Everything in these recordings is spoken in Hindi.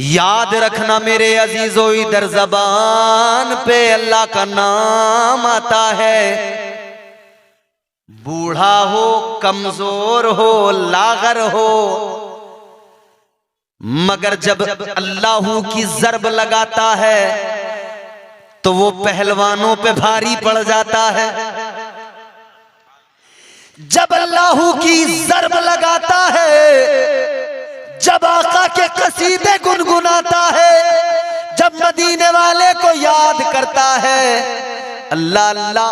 याद रखना मेरे अजीजों, इधर ज़बान पे अल्लाह का नाम आता है। बूढ़ा हो, कमजोर हो, लागर हो, मगर जब अल्लाह की ज़रब लगाता है तो वो पहलवानों पे भारी पड़ जाता है। जब अल्लाह की ज़रब लगाता है, जब आका के कसीदे गुनगुनाता है, जब मदीने वाले को याद करता है, अल्लाह अल्लाह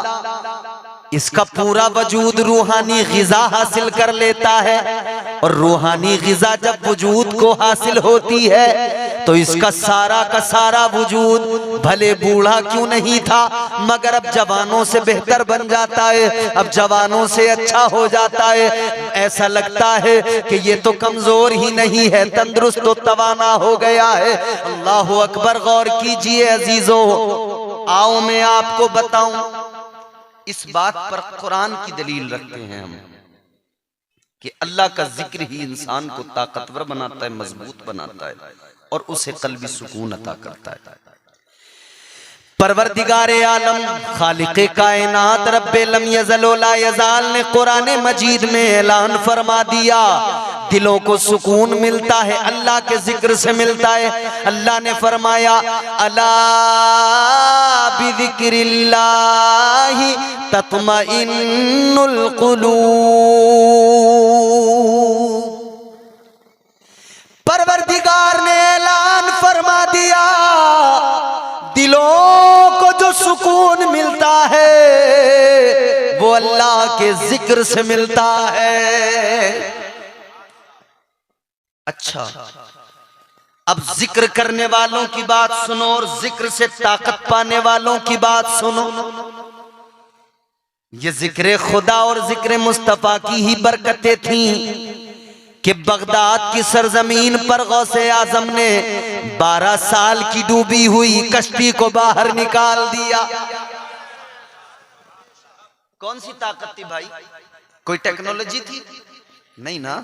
इसका पूरा वजूद रूहानी ग़िज़ा हासिल कर लेता है। और रूहानी ग़िज़ा जब वजूद को हासिल होती है तो इसका सारा का सारा वजूद भले बूढ़ा क्यों नहीं था मगर अब जवानों से बेहतर बन जाता है, अब जवानों से अच्छा हो जाता है। ऐसा लगता है कि ये तो कमजोर ही नहीं है, तंदुरुस्त तो तवाना हो गया है। अल्लाह अकबर। गौर कीजिए अजीजों, आओ मैं आपको बताऊं, इस बात पर कुरान की दलील रखते हैं हम कि अल्लाह का जिक्र ही इंसान को ताकतवर बनाता है, मजबूत बनाता है और उसे कल्बी सुकून अता करता है। परवरदिगारे आलम, खालिक़े कायनात, रब्बे लम यज़ल व ला यज़ाल ने कुरान मजीद में ऐलान फरमा दिया, दिलों को सुकून मिलता है अल्लाह के जिक्र से मिलता है। अल्लाह ने फरमाया, अला बिज़िक्रिल्लाहि तत्मइन्नुल क़ुलूब। परवरदिगार ने ऐलान फरमा दिया, दिलों को जो सुकून मिलता है वो अल्लाह के जिक्र से मिलता है। अच्छा, अब जिक्र करने वालों की बात सुनो और जिक्र से ताकत पाने वालों की बात सुनो। ये जिक्र खुदा और जिक्र मुस्तफा की ही बरकतें थीं कि बगदाद की सरजमीन पर गौसे आजम ने 12 साल की डूबी हुई कश्ती को बाहर निकाल दिया। कौन सी ताकत थी भाई? कोई टेक्नोलॉजी थी? नहीं ना।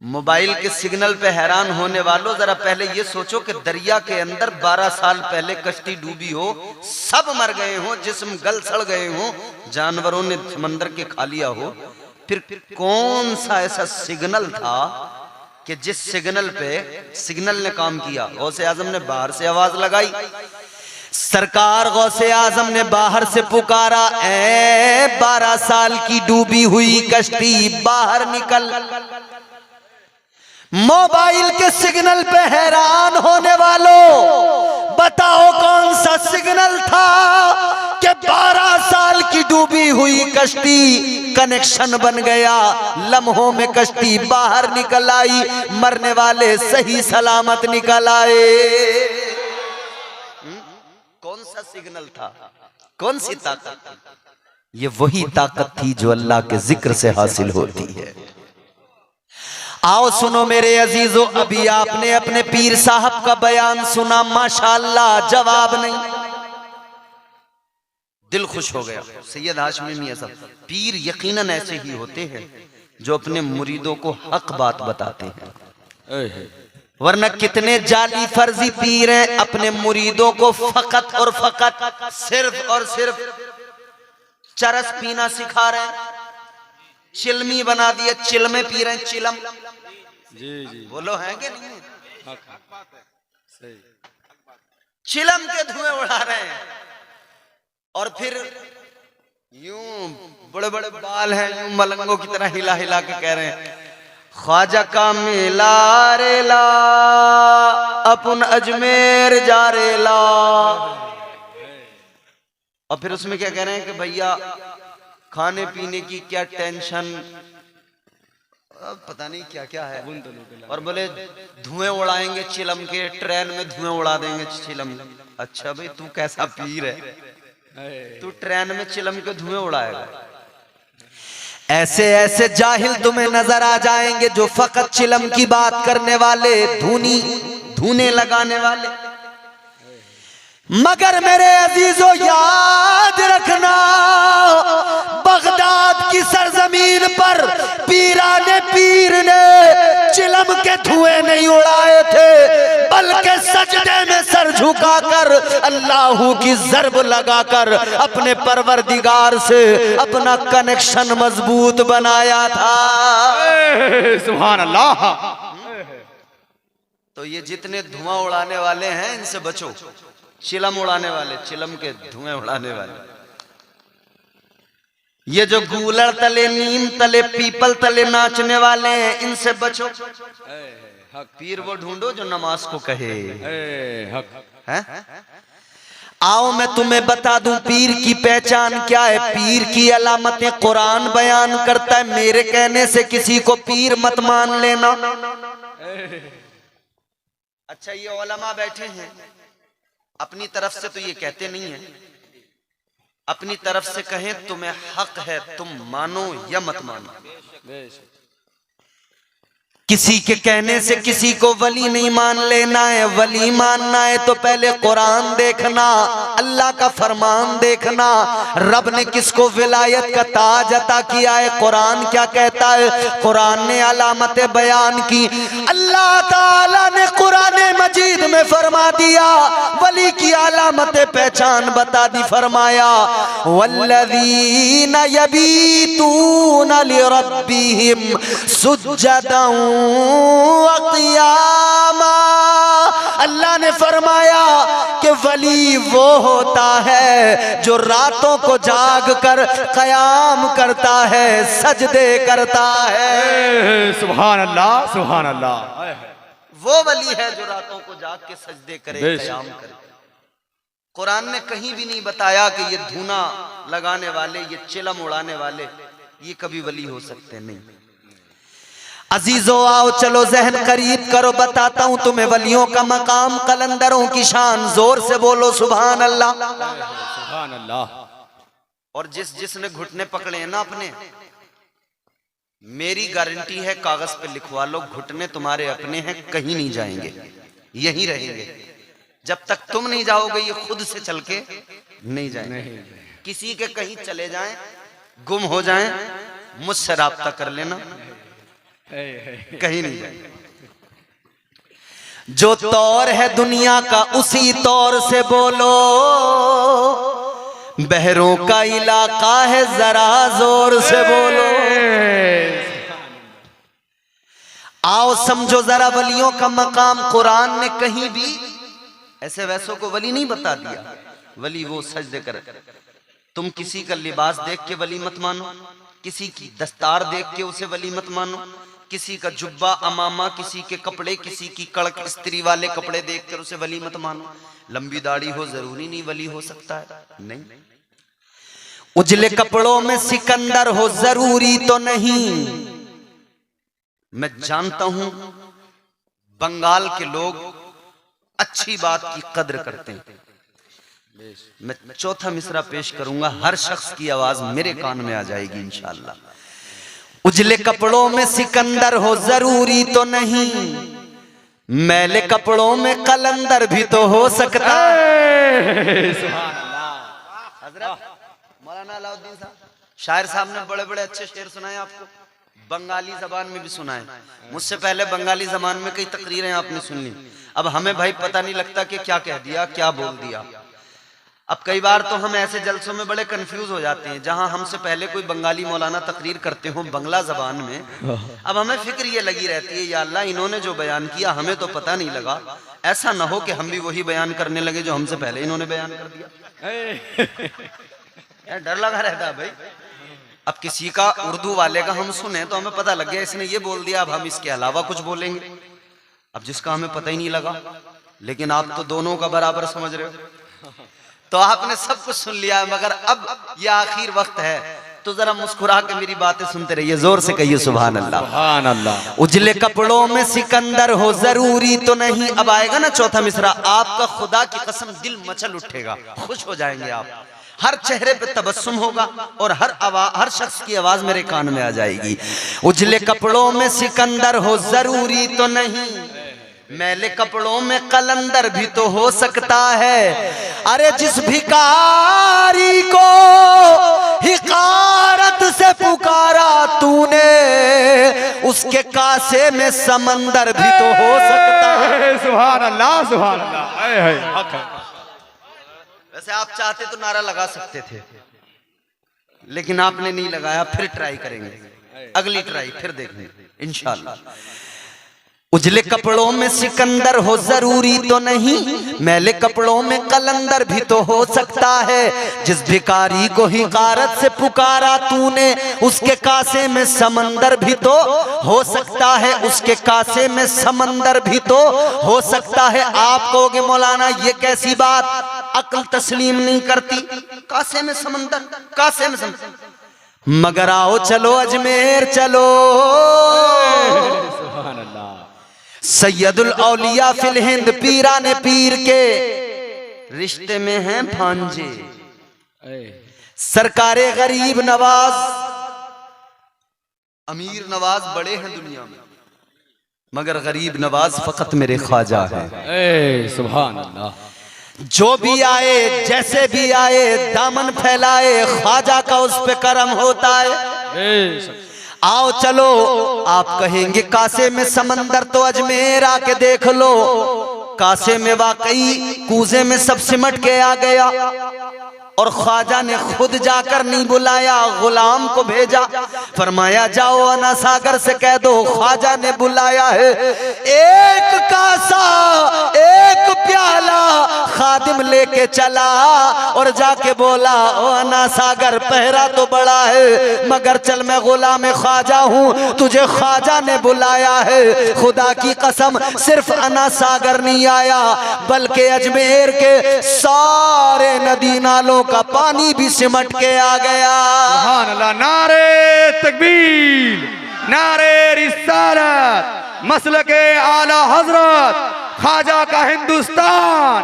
मोबाइल के सिग्नल पे हैरान होने वालों, जरा पहले ये सोचो कि दरिया के अंदर 12 साल पहले कश्ती डूबी हो, सब मर गए हो, जिस्म गल सड़ गए हो, जानवरों ने समंदर के खा लिया हो, फिर कौन सा ऐसा सिग्नल था कि जिस सिग्नल ने काम किया? गौसे आजम ने बाहर से आवाज लगाई, सरकार गौसे आजम ने बाहर से पुकारा, ए 12 साल की डूबी हुई कश्ती बाहर निकल। मोबाइल के सिग्नल पे हैरान होने वालों, बताओ कौन सा सिग्नल था कि 12 साल की डूबी हुई कश्ती कनेक्शन बन गया, लम्हों में कश्ती बाहर निकल आई, मरने वाले सही सलामत निकल आए। कौन सा सिग्नल था? कौन सी ताकत? ये वही ताकत थी जो अल्लाह के जिक्र से हासिल होती है। आओ सुनो मेरे अजीजों, अभी आपने अपने पीर साहब का बयान सुना, माशाअल्लाह, जवाब नहीं, दिल खुश हो गया। सैयद हाशमी मियां साहब, पीर यकीनन ऐसे ही होते हैं जो अपने मुरीदों को हक बात बताते हैं, वरना कितने जाली फर्जी पीर हैं, अपने मुरीदों को फकत और फकत, सिर्फ और सिर्फ चरस पीना सिखा रहे हैं, चिलमी बना दिया, चिलमे पी रहे हैं, चिलम। जी जी बोलो, हैं कि नहीं? चिलम के धुएं उड़ा रहे हैं और फिर यूं बड़े बड़े बाल हैं, यूं मलंगों की तरह हिला हिला के कह रहे हैं, ख्वाजा का मिला रेला अपन अजमेर जा रेला। और फिर उसमें क्या कह रहे हैं कि भैया खाने पीने की क्या टेंशन, पता नहीं क्या क्या है, और बोले धुएं उड़ाएंगे चिलम के, ट्रेन में धुएं उड़ा देंगे चिलम। अच्छा भाई, तू कैसा पीर है, तू ट्रेन में चिलम के धुएं उड़ाएगा? ऐसे ऐसे जाहिल तुम्हें नजर आ जाएंगे जो फकत चिलम की बात करने वाले, धूने लगाने वाले। मगर मेरे अजीजों याद रखना, बगदाद की सरजमीन पर पीराने पीर ने चिलम के धुएं नहीं उड़ाए थे, बल्कि सजदे में सर झुकाकर अल्लाह की ज़र्ब लगाकर अपने परवरदिगार से अपना कनेक्शन मजबूत बनाया था। सुभान अल्लाह। तो ये जितने धुआं उड़ाने वाले हैं इनसे बचो, चिलम उड़ाने वाले, चिलम के धुएं उड़ाने वाले, ये जो गूलड़ तले, नीम तले, पीपल तले नाचने वाले हैं, इनसे बचो। पीर वो ढूंढो जो नमाज को कहे। है? आओ मैं तुम्हें बता दूं पीर की पहचान क्या है। पीर की अलामतें कुरान बयान करता है, मेरे कहने से किसी को पीर मत मान लेना। अच्छा, ये उलमा बैठे हैं, अपनी तरफ से तो ये कहते नहीं है, अपनी तरफ से कहें तुम्हें हक है, तुम मानो या मत मानो। किसी के कहने से किसी को वली नहीं मान लेना है। वली मानना है तो पहले कुरान देखना, अल्लाह का फरमान देखना, रब ने किसको विलायत का ताज अता किया है, कुरान क्या कहता है। कुरान ने अलामतें बयान की। अल्लाह ताला ने कुरान मजीद में फरमा दिया, वली की अलामतें पहचान बता दी, फरमाया वल्लज़ीना यबीतूना लिरब्बिहिम सुज्जदन क़ियामा। अल्लाह ने फरमाया कि वली वो होता है जो रातों को जाग कर क़याम करता है, सजदे करता है। सुभान अल्लाह, सुभान अल्लाह। वो वली है जो रातों को जाग के सजदे करे, क़याम करे। कुरान ने कहीं भी नहीं बताया कि ये धूना लगाने वाले, ये चिलम उड़ाने वाले, ये कभी वली हो सकते नहीं। अजीजो आओ चलो जहन करीब करो, बताता हूं तुम्हें वलियों का मकाम, कलंदरों की शान। जोर से बोलो सुभान अल्लाह, सुभान अल्लाह। और जिसने घुटने पकड़े हैं ना अपने, मेरी गारंटी है, कागज पे लिखवा लो, घुटने तुम्हारे अपने हैं, कहीं नहीं जाएंगे, यहीं रहेंगे। जब तक तुम नहीं जाओगे ये खुद से चल के नहीं जाएंगे। किसी के कहीं चले जाएं, गुम हो जाएं, मुझसे राब्ता कर लेना, कहीं नहीं जाएंगे। जो तौर है दुनिया का उसी तौर से बोलो, बहरों का इलाका है जरा जोर से बोलो। आओ समझो जरा वलियों का मकाम। कुरान ने कहीं भी ऐसे वैसों को वली नहीं बता दिया। वली वो सजदे करे। तुम किसी का लिबास देख के वली मत मानो, किसी की दस्तार देख के उसे वली मत मानो, किसी का जुब्बा अमामा, किसी के कपड़े, किसी की कड़क स्त्री वाले कपड़े देखकर उसे वली मत मानो। लंबी दाढ़ी हो जरूरी नहीं वली हो सकता है, नहीं। उजले कपड़ों में सिकंदर हो जरूरी तो नहीं। मैं जानता हूं बंगाल के लोग अच्छी बात की कद्र करते हैं। मैं चौथा मिसरा पेश करूंगा, हर शख्स की आवाज मेरे कान में आ जाएगी इंशाअल्लाह। उजले कपड़ों में सिकंदर हो जरूरी तो नहीं, मैले कपड़ों में कलंदर भी तो हो सकता है। सुभान अल्लाह। हजरत मौलाना अलाउद्दीन साहब, शायर साहब ने बड़े बड़े अच्छे शेर सुनाए आपको, बंगाली जबान में भी सुनाए। मुझसे पहले बंगाली जबान में कई तकरीरें आपने सुन ली। अब हमें भाई पता नहीं लगता कि क्या कह दिया, क्या बोल दिया। अब कई बार तो हम ऐसे जलसों में बड़े कंफ्यूज हो जाते हैं, जहां हमसे पहले कोई बंगाली मौलाना तकरीर करते हो बंगला जबान में, अब हमें फिक्र ये लगी रहती है, या अल्लाह इन्होंने जो बयान किया हमें तो पता नहीं लगा, ऐसा ना हो कि हम भी वही बयान करने लगे जो हमसे पहले इन्होंने बयान कर दिया। डर लगा रहता है भाई। अब किसी का उर्दू वाले का हम सुने तो हमें पता लग गया इसने ये बोल दिया, अब हम इसके अलावा कुछ बोलेंगे। अब जिसका हमें पता ही नहीं लगा, लेकिन आप तो दोनों का बराबर समझ रहे हो, तो आपने सब कुछ सुन लिया। मगर अब ये आखिर वक्त है, तो जरा मुस्कुरा के मेरी बातें सुनते रहिए, जोर से कहिए सुभान अल्लाह, सुभान अल्लाह। उजले कपड़ों में सिकंदर हो जरूरी तो नहीं। अब आएगा ना चौथा मिसरा, आपका खुदा की कसम दिल मचल उठेगा, खुश हो जाएंगे आप, हर चेहरे पे तबस्सुम होगा और हर शख्स की आवाज मेरे कान में आ जाएगी। उजले कपड़ों में सिकंदर हो जरूरी तो नहीं, मैले कपड़ों में कलंदर भी तो हो सकता है। अरे जिस भिखारी को हिकारत से पुकारा तूने, उसके कासे में समंदर भी तो हो सकता है। सुभान अल्लाह, सुभान अल्लाह। हक है। वैसे आप चाहते तो नारा लगा सकते थे, लेकिन आपने नहीं लगाया। फिर ट्राई करेंगे, अगली ट्राई फिर देखेंगे इंशाल्लाह। उजले कपड़ों में सिकंदर हो जरूरी तो नहीं, मैले कपड़ों में कलंदर भी तो हो सकता है। जिस भिखारी को हिकारत से पुकारा तूने, उसके कासे में समंदर भी तो हो सकता है, उसके कासे में समंदर भी तो हो सकता है। आप कहोगे मौलाना ये कैसी बात, अक्ल तस्लीम नहीं करती। कासे में समंदर, कासे में समंदर। मगर आओ चलो अजमेर चलो, सुभान अल्लाह। सैयदुल औलिया फिल हिंद पीराने पीर के रिश्ते में हैं भांजे। सरकारे गरीब नवाज, अमीर नवाज बड़े हैं दुनिया में, मगर गरीब नवाज फकत मेरे ख्वाजा हैं। सुभान अल्लाह। जो भी आए जैसे भी आए दामन फैलाए, ख्वाजा का उस पे करम होता है। आओ चलो, आप कहेंगे कासे में समंदर, तो अजमेर आके देख लो। कासे में वाकई कूजे में सब सिमट के आ गया, और ख्वाजा ने खुद जाकर नहीं बुलाया, गुलाम को भेजा। फरमाया जाओ अना सागर से कह दो ख्वाजा ने बुलाया है। एक कासा एक प्याला खादिम लेके चला, और जाके बोला ओ अना सागर पहरा तो बड़ा है, मगर चल मैं गुलाम ख्वाजा हूँ, तुझे ख्वाजा ने बुलाया है। खुदा की कसम सिर्फ अना सागर नहीं आया, बल्कि अजमेर के सारे नदी नालों का पानी भी सिमट के आ गया। सुभान अल्लाह। नारे तकबीर, नारे रिसालत, मसलके आला हजरत, ख्वाजा का हिंदुस्तान,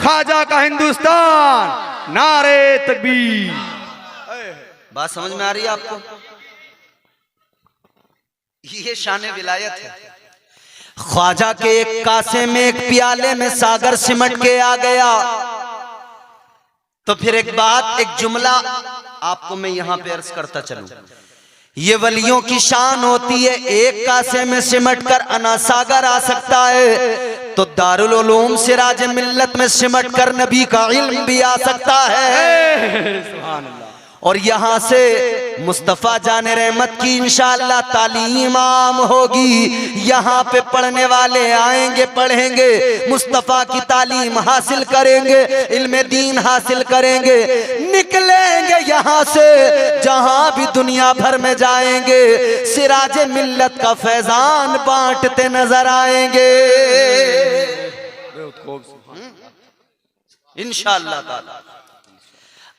ख्वाजा का हिंदुस्तान। नारे तकबीर। बात समझ में आ रही है आपको? ये शान विलायत है। ख्वाजा के एक कासे में एक प्याले में सागर सिमट के आ गया। तो फिर एक बात, एक जुमला आपको मैं यहां पे अर्ज करता चलूं। ये वलियों की शान होती है, एक कासे में सिमट कर अना सागर आ सकता है, तो दारुल उलूम सिराज मिल्लत में सिमट कर नबी का इल्म भी आ सकता है। सुभान अल्लाह। और यहां से मुस्तफा जाने रहमत की इंशाअल्लाह तालीम आम होगी। यहाँ पे पढ़ने वाले आएंगे, पढ़ेंगे, मुस्तफा की तालीम हासिल करेंगे, इल्म दीन हासिल करेंगे, निकलेंगे यहाँ से जहां भी दुनिया भर में जाएंगे, सिराज मिल्लत का फैजान बांटते नजर आएंगे इंशाअल्लाह ताला।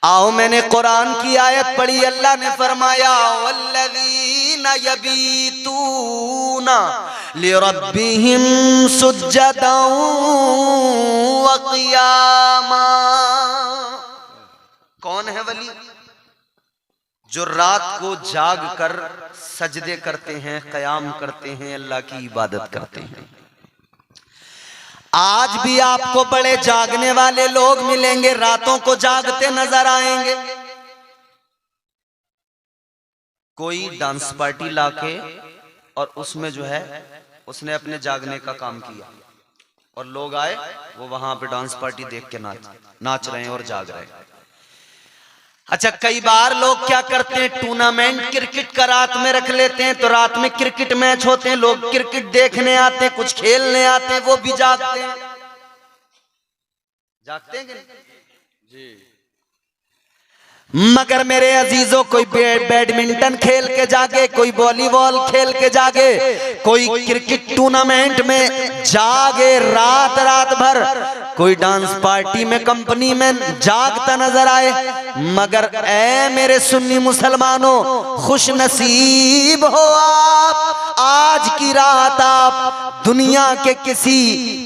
आओ मैंने कुरान की आयत पढ़ी, अल्लाह ने फरमाया वल्लज़ीना यबीतूना लिरब्बिहिम सुज्जदन व क़ियामा। कौन है वली? जो रात को जाग कर सजदे करते हैं, क़याम करते हैं, अल्लाह की इबादत करते हैं। आज भी आपको बड़े जागने वाले लोग मिलेंगे, रातों को जागते नजर आएंगे। कोई डांस पार्टी लाके और उसमें जो है उसने अपने जागने का काम किया, और लोग आए, वो वहां पे डांस पार्टी देख के नाच रहे हैं और जाग रहे हैं। अच्छा, कई बार लोग क्या करते हैं, टूर्नामेंट क्रिकेट का रात में रख लेते हैं, तो रात में क्रिकेट मैच होते हैं, लोग क्रिकेट देखने आते हैं, कुछ खेलने आते हैं, वो भी जागते हैं। जागते हैं जी। मगर मेरे अजीजों, कोई बैडमिंटन खेल के जागे, कोई वॉलीबॉल खेल के जागे, कोई क्रिकेट टूर्नामेंट में जागे रात रात भर, कोई डांस पार्टी में कंपनी में जागता नजर आए। मगर ऐ मेरे सुन्नी मुसलमानों, खुश नसीब हो आप, आज की रात आप दुनिया के किसी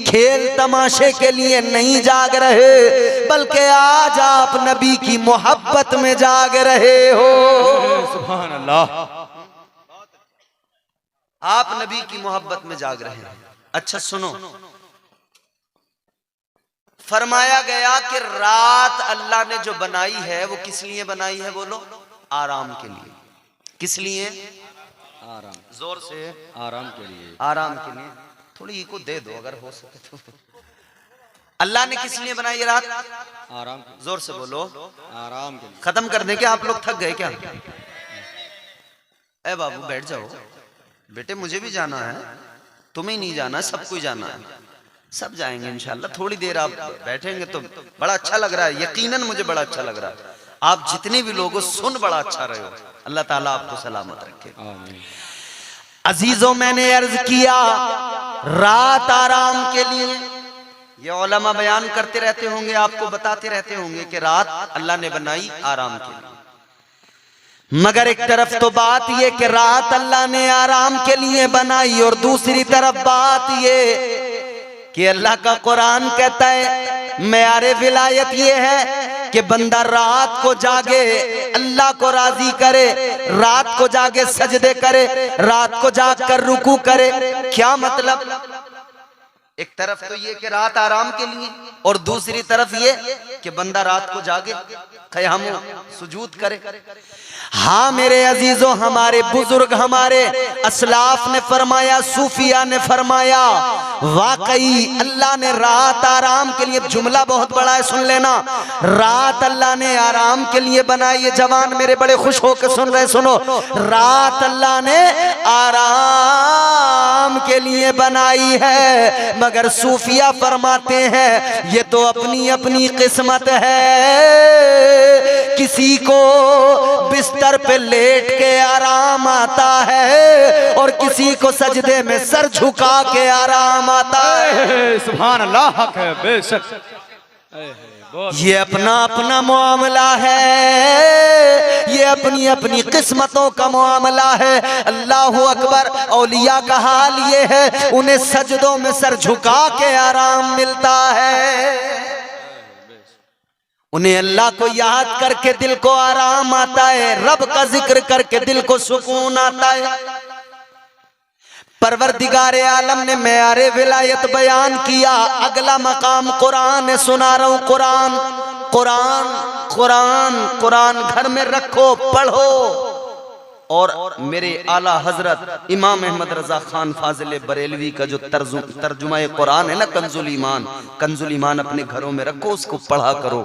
खेल तमाशे के लिए नहीं जाग रहे, बल्कि आज आप नबी की मोहब्बत में जाग रहे हो। सुभान अल्लाह। आप नबी की मोहब्बत में जाग रहे हैं। अच्छा सुनो, फरमाया गया कि रात अल्लाह ने जो बनाई है वो किस लिए बनाई है? बोलो, आराम के लिए। किस लिए? आराम, जोर से। आराम के लिए। आराम के लिए। थोड़ी इको दे दो अगर हो सके तो। अल्लाह ने किस लिए बनाई ये रात? आराम के लिए। जोर से बोलो। आराम के लिए। खत्म कर दें क्या? आप लोग थक गए क्या? ए बाबू बैठ जाओ बेटे, मुझे भी जाना है, तुम्हें नहीं जाना, सबको जाना है, सब जाएंगे इंशाल्लाह। थोड़ी देर आप बैठेंगे तो बड़ा अच्छा लग रहा है, यकीनन मुझे बड़ा अच्छा लग रहा है। आप जितने भी लोग सुन बड़ा अच्छा रहे हो, अल्लाह ताला आपको सलामत रखे। आमीन। अजीजों, मैंने अर्ज किया रात आराम के लिए। ये उलमा बयान करते रहते होंगे, आपको बताते रहते होंगे कि रात अल्लाह ने बनाई आराम के लिए। मगर एक तरफ तो बात ये कि रात अल्लाह ने आराम के लिए बनाई, और दूसरी तरफ बात ये कि अल्लाह का कुरान कहता है, मेयारे विलायत ये है कि बंदा रात को जागे, अल्लाह को राजी करे, रात को जागे सजदे करे, रात को जाग कर रुकू करे। क्या मतलब? एक तरफ तो ये कि रात आराम के लिए, और दूसरी तरफ ये कि बंदा रात को जागे, क़याम सुजूद करे। हाँ मेरे अजीजों, हमारे बुजुर्ग, हमारे असलाफ ने फरमाया, सूफिया ने फरमाया, वाकई अल्लाह ने रात आराम के लिए, जुमला बहुत बड़ा है सुन लेना, रात अल्लाह ने आराम के लिए बनाई। ये जवान मेरे बड़े खुश होकर सुन रहे, सुनो, रात अल्लाह ने आराम के लिए बनाई है, मगर सूफिया फरमाते हैं ये तो अपनी अपनी किस्मत है। किसी को बिस्तर पे लेट के आराम आता है, और किसी को सजदे में सर झुका के आराम आता है। सुभान अल्लाह, हक है बेशक। ये अपना अपना मामला है, ये अपनी अपनी किस्मतों का मामला है। अल्लाह अकबर। औलिया का हाल ये है, उन्हें सजदों में सर झुका के आराम मिलता है, उन्हें अल्लाह को याद करके दिल को आराम आता है, रब का जिक्र करके दिल को सुकून आता है। परवरदिगारे आलम ने मेयारे विलायत बयान किया। अगला मकाम कुरान है, सुना रहा हूं कुरान। कुरान कुरान कुरान घर में रखो, पढ़ो। और मेरे आला हजरत इमाम अहमद रजा खान फाजिल बरेलवी का जो तर्जुमा कुरान है ना, कंजुल ईमान अपने घरों में रखो, उसको पढ़ा करो।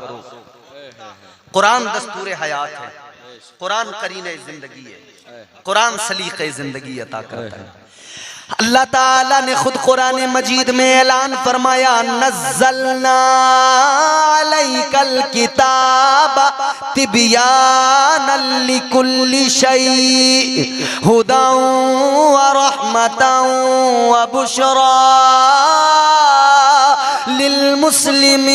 कुरान दस्तूर हयात है, कुरान करीने जिंदगी है, कुरान सलीक़े जिंदगी अता करता है। अल्लाह ताला ने खुद कुरान मजीद में ऐलान फरमाया, नज़्ज़लना अलैकल किताब तिबयानन लिकुल्लि शै हुदन व रहमतन व बुशरा लिल मुस्लिमीन।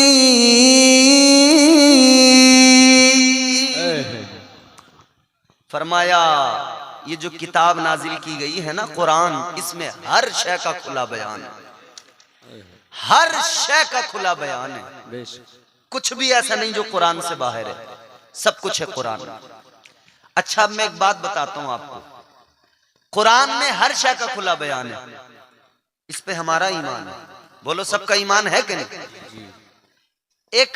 फरमाया ये जो किताब नाजिल की गई है ना कुरान, इसमें हर शय का खुला बयान है, हर शय का खुला बयान है। कुछ भी ऐसा नहीं जो कुरान से बाहर है, सब कुछ है कुरान। अच्छा, मैं एक बात बताता हूं आपको, कुरान में हर शय का खुला बयान है, इस पे हमारा ईमान है। बोलो सबका ईमान है कि नहीं? एक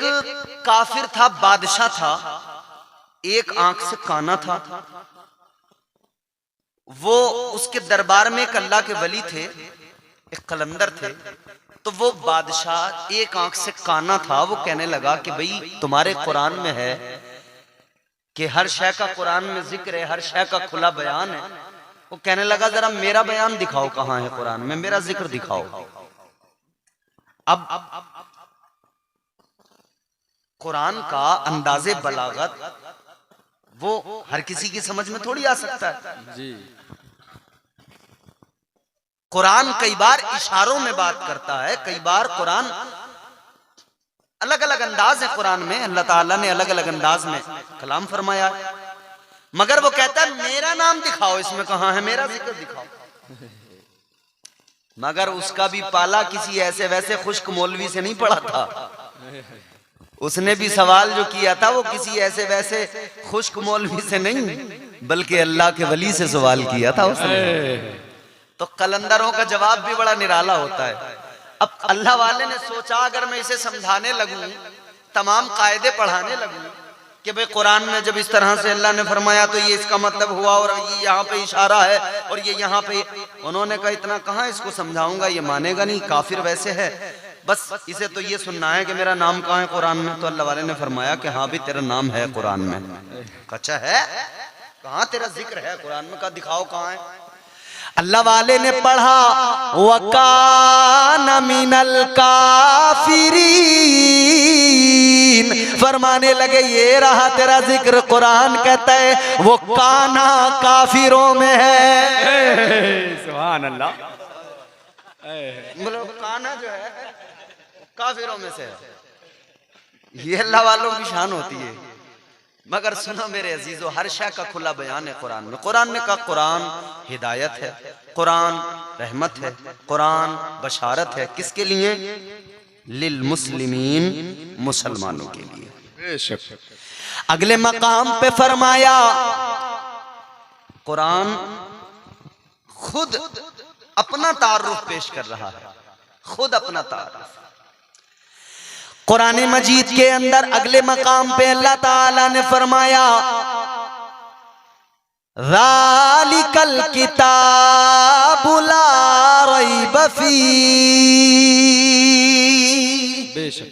काफिर था, बादशाह था, एक आंख से काना था। वो उसके दरबार में एक अल्लाह के वली थे, एक कलंदर थे। तो वो बादशाह एक आंख से काना था, वो कहने लगा कि भाई तुम्हारे कुरान में है कि हर शय का कुरान में जिक्र है, हर शय का खुला बयान है। वो कहने लगा जरा मेरा बयान दिखाओ, कहां है कुरान में, मेरा जिक्र दिखाओ। अब कुरान का अंदाजे बलागत वो हर किसी की समझ में थोड़ी आ सकता है जी। कुरान कई बार इशारों में बात करता है, कई बार कुरान अलग अलग अंदाज है। कुरान में अल्लाह ताला ने अलग अलग अंदाज में कलाम फरमाया, मगर वो कहता है मेरा नाम दिखाओ, इसमें कहां है, मेरा जिक्र दिखाओ। मगर उसका भी पाला किसी ऐसे वैसे खुश्क मौलवी से नहीं पड़ा था। उसने भी सवाल जो किया था वो किसी ऐसे वैसे खुश्क मौलवी से नहीं, बल्कि अल्लाह के वली से सवाल किया था उसने। तो कलंदरों का जवाब भी बड़ा निराला होता है। अब अल्लाह वाले ने सोचा अगर मैं इसे समझाने लगूं, तमाम कायदे पढ़ाने लगूं, कि भाई कुरान में जब इस तरह से अल्लाह ने फरमाया तो ये इसका मतलब हुआ और ये यहाँ पे इशारा है और ये यहाँ पे। उन्होंने कहा इतना कहाँ इसको समझाऊंगा, ये मानेगा नहीं, काफिर वैसे है, बस इसे तो ये सुनना है कि मेरा नाम कहाँ है कुरान में। तो अल्लाह वाले ने फरमाया कि हाँ भी तेरा नाम है कुरान में। अच्छा है, कहाँ तेरा जिक्र है कुरान में, का दिखाओ कहाँ है। अल्लाह वाले ने पढ़ा वकान मिनल काफिरीन, फरमाने लगे ये रहा तेरा जिक्र। कुरान कहता है वो काना काफिरों में है। सुभान अल्लाह। मतलब काना जो है काफिरों में से है। ये अल्लाह वालों की शान होती है। मगर सुनो मेरे अजीजों, हर शय का खुला बयान है कुरान में। कुरान ने कहा कुरान हिदायत है, कुरान रहमत है, कुरान बशारत है। किसके लिए? लिल मुस्लिमीन, मुसलमानों के लिए। बेशक। अगले मकाम पे फरमाया कुरान खुद अपना तारुफ पेश कर रहा है, खुद अपना तारुफ। कुरान मजीद के अंदर अगले मकाम पे अल्लाह ताला ने फरमाया ज़ालिकल किताबु ला रैब फीह, बेशक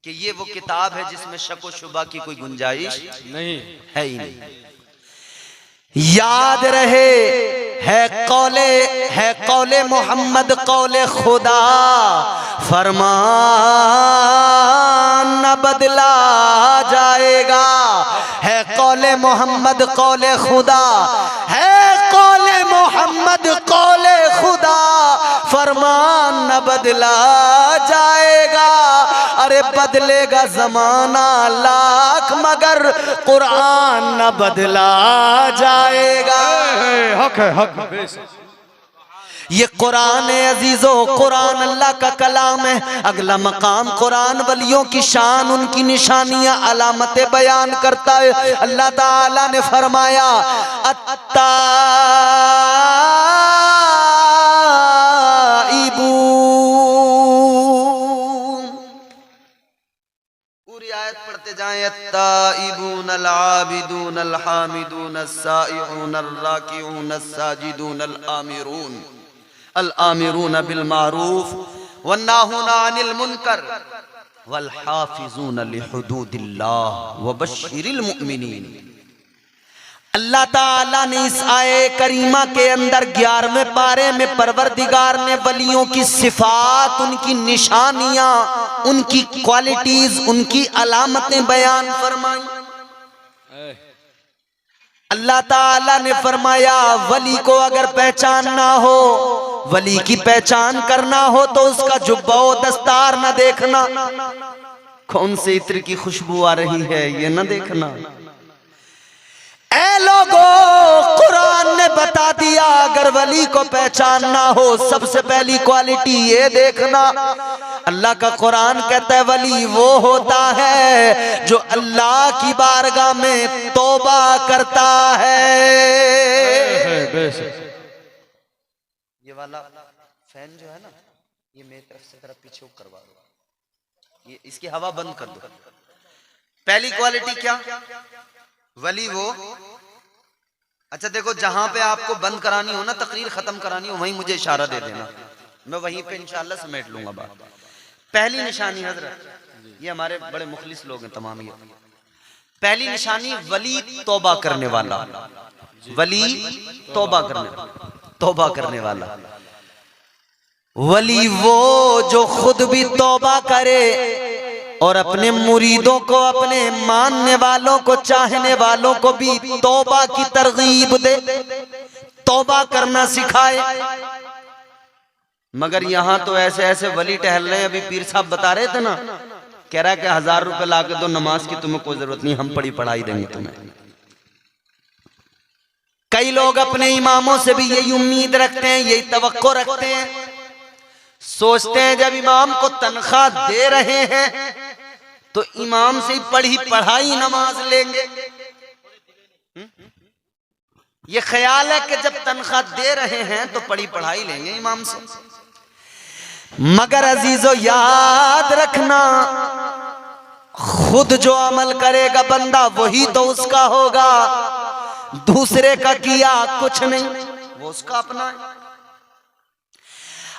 कि ये वो किताब है जिसमें शक व शुबा की कोई गुंजाइश नहीं है ही नहीं। याद रहे है कौले मोहम्मद कौले खुदा, फरमान न बदला जाएगा। है कौले मोहम्मद कौले खुदा, है कौले मोहम्मद कौले खुदा, फरमान न बदला जाएगा। अरे बदलेगा जमाना लाख मगर कुरान न बदला जाएगा। हक है, हक है, बेशक। ये कुरान है अजीजों, कुरान अल्लाह का कलाम है। अगला मकाम कुरान वलियों की शान, उनकी निशानियां, अलामतें बयान करता है। अल्लाह ताला ने फरमाया अत्ताइबून, पूरी आयत पढ़ते जाएं। अत्ताइबून अल आबिदून अल हामिदून अस्साइऊन अल राकिऊन अस्साजिदून अल आमिरून अल-आमिरून बिल मारूफ वन्नाहूना अनिल मुनकर वल हाफिजून लिहुदूदिल्लाह वबश्शिरिल मुमिनीन। अल्लाह ताला ने इस आये करीमा के अंदर 11वें पारे में परवरदिगार ने वलियों की सिफात, उनकी निशानियां, उनकी क्वालिटीज, उनकी अलामतें बयान फरमाई। अल्लाह ताला ने फरमाया वली को अगर पहचानना हो, वली की पहचान करना हो तो उसका जुब्बा व दस्तार न देखना, कौन से इत्र की खुशबू आ रही है ये न देखना। ऐ लोगों, कुरान ने बता दिया अगर वली को पहचानना हो सबसे पहली क्वालिटी ये देखना। अल्लाह का कुरान कहता है वली वो होता है जो अल्लाह की बारगाह में तौबा करता है। ये वाला फैन जो है ना, ये मेरी तरफ से जरा पीछे करवा दो, ये इसकी हवा बंद कर दो। पहली क्वालिटी क्या? वली वो, अच्छा देखो जहां पे आपको बंद करानी हो ना, तकरीर खत्म करानी हो, वहीं मुझे इशारा दे देना, मैं वहीं पे इंशाल्लाह समेट लूंगा बात। पहली निशानी हजरत, ये हमारे बड़े मुखलिस लोग हैं तमाम, ये पहली निशानी वली तौबा करने वाला, वली तौबा करने वाला। वली वो जो खुद भी तौबा करे और अपने मुरीदों को, अपने मानने वालों को, चाहने वालों को भी तौबा की तरगीब दे, तौबा करना सिखाए। मगर यहाँ तो ऐसे ऐसे वली टहल रहे हैं। अभी पीर साहब बता रहे थे ना, कह रहा है कि 1000 रुपए ला के दो, नमाज की तुम्हें कोई जरूरत नहीं, हम पढ़ाई देंगे तुम्हें। कई लोग अपने इमामों से भी यही उम्मीद रखते हैं, यही तवक्को रखते हैं, सोचते हैं जब इमाम को तनख्वाह दे रहे हैं तो इमाम से पढ़ाई नमाज लेंगे। ये ख्याल है कि जब तनख्वाह दे रहे हैं तो पढ़ाई लेंगे इमाम से। मगर अजीजों याद रखना खुद जो अमल करेगा बंदा वही तो उसका होगा, दूसरे का किया कुछ नहीं, वो उसका अपना है।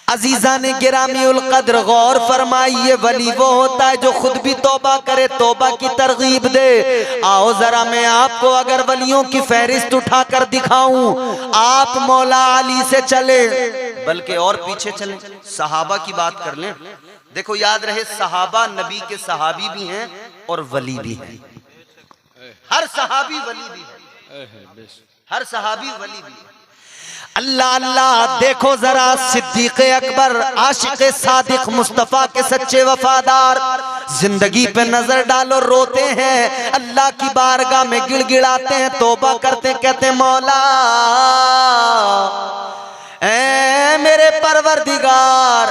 अजीजा ने गिरामी उल कद्र गौर फरमाई, ये वली वो होता है जो खुद भी तौबा करे, तौबा की तरगीब दे। आओ जरा मैं आपको अगर वलियों की फहरिस्त उठाकर दिखाऊं, आप मौला अली से चले, बल्कि और पीछे चलें, सहाबा की बात कर लें। देखो याद रहे, सहाबा नबी के सहाबी भी हैं और वली भी हैं। हर सहाबी वली भी है, हर सहाबी वली भी है। अल्लाह अल्लाह, देखो जरा सिद्दीक अकबर, आशिक सादिक, मुस्तफा के सच्चे वफादार, जिंदगी पे नजर डालो, रोते हैं, अल्लाह की बारगाह में गिड़गिड़ाते हैं, तौबा करते, कहते मौला ऐ मेरे परवरदिगार,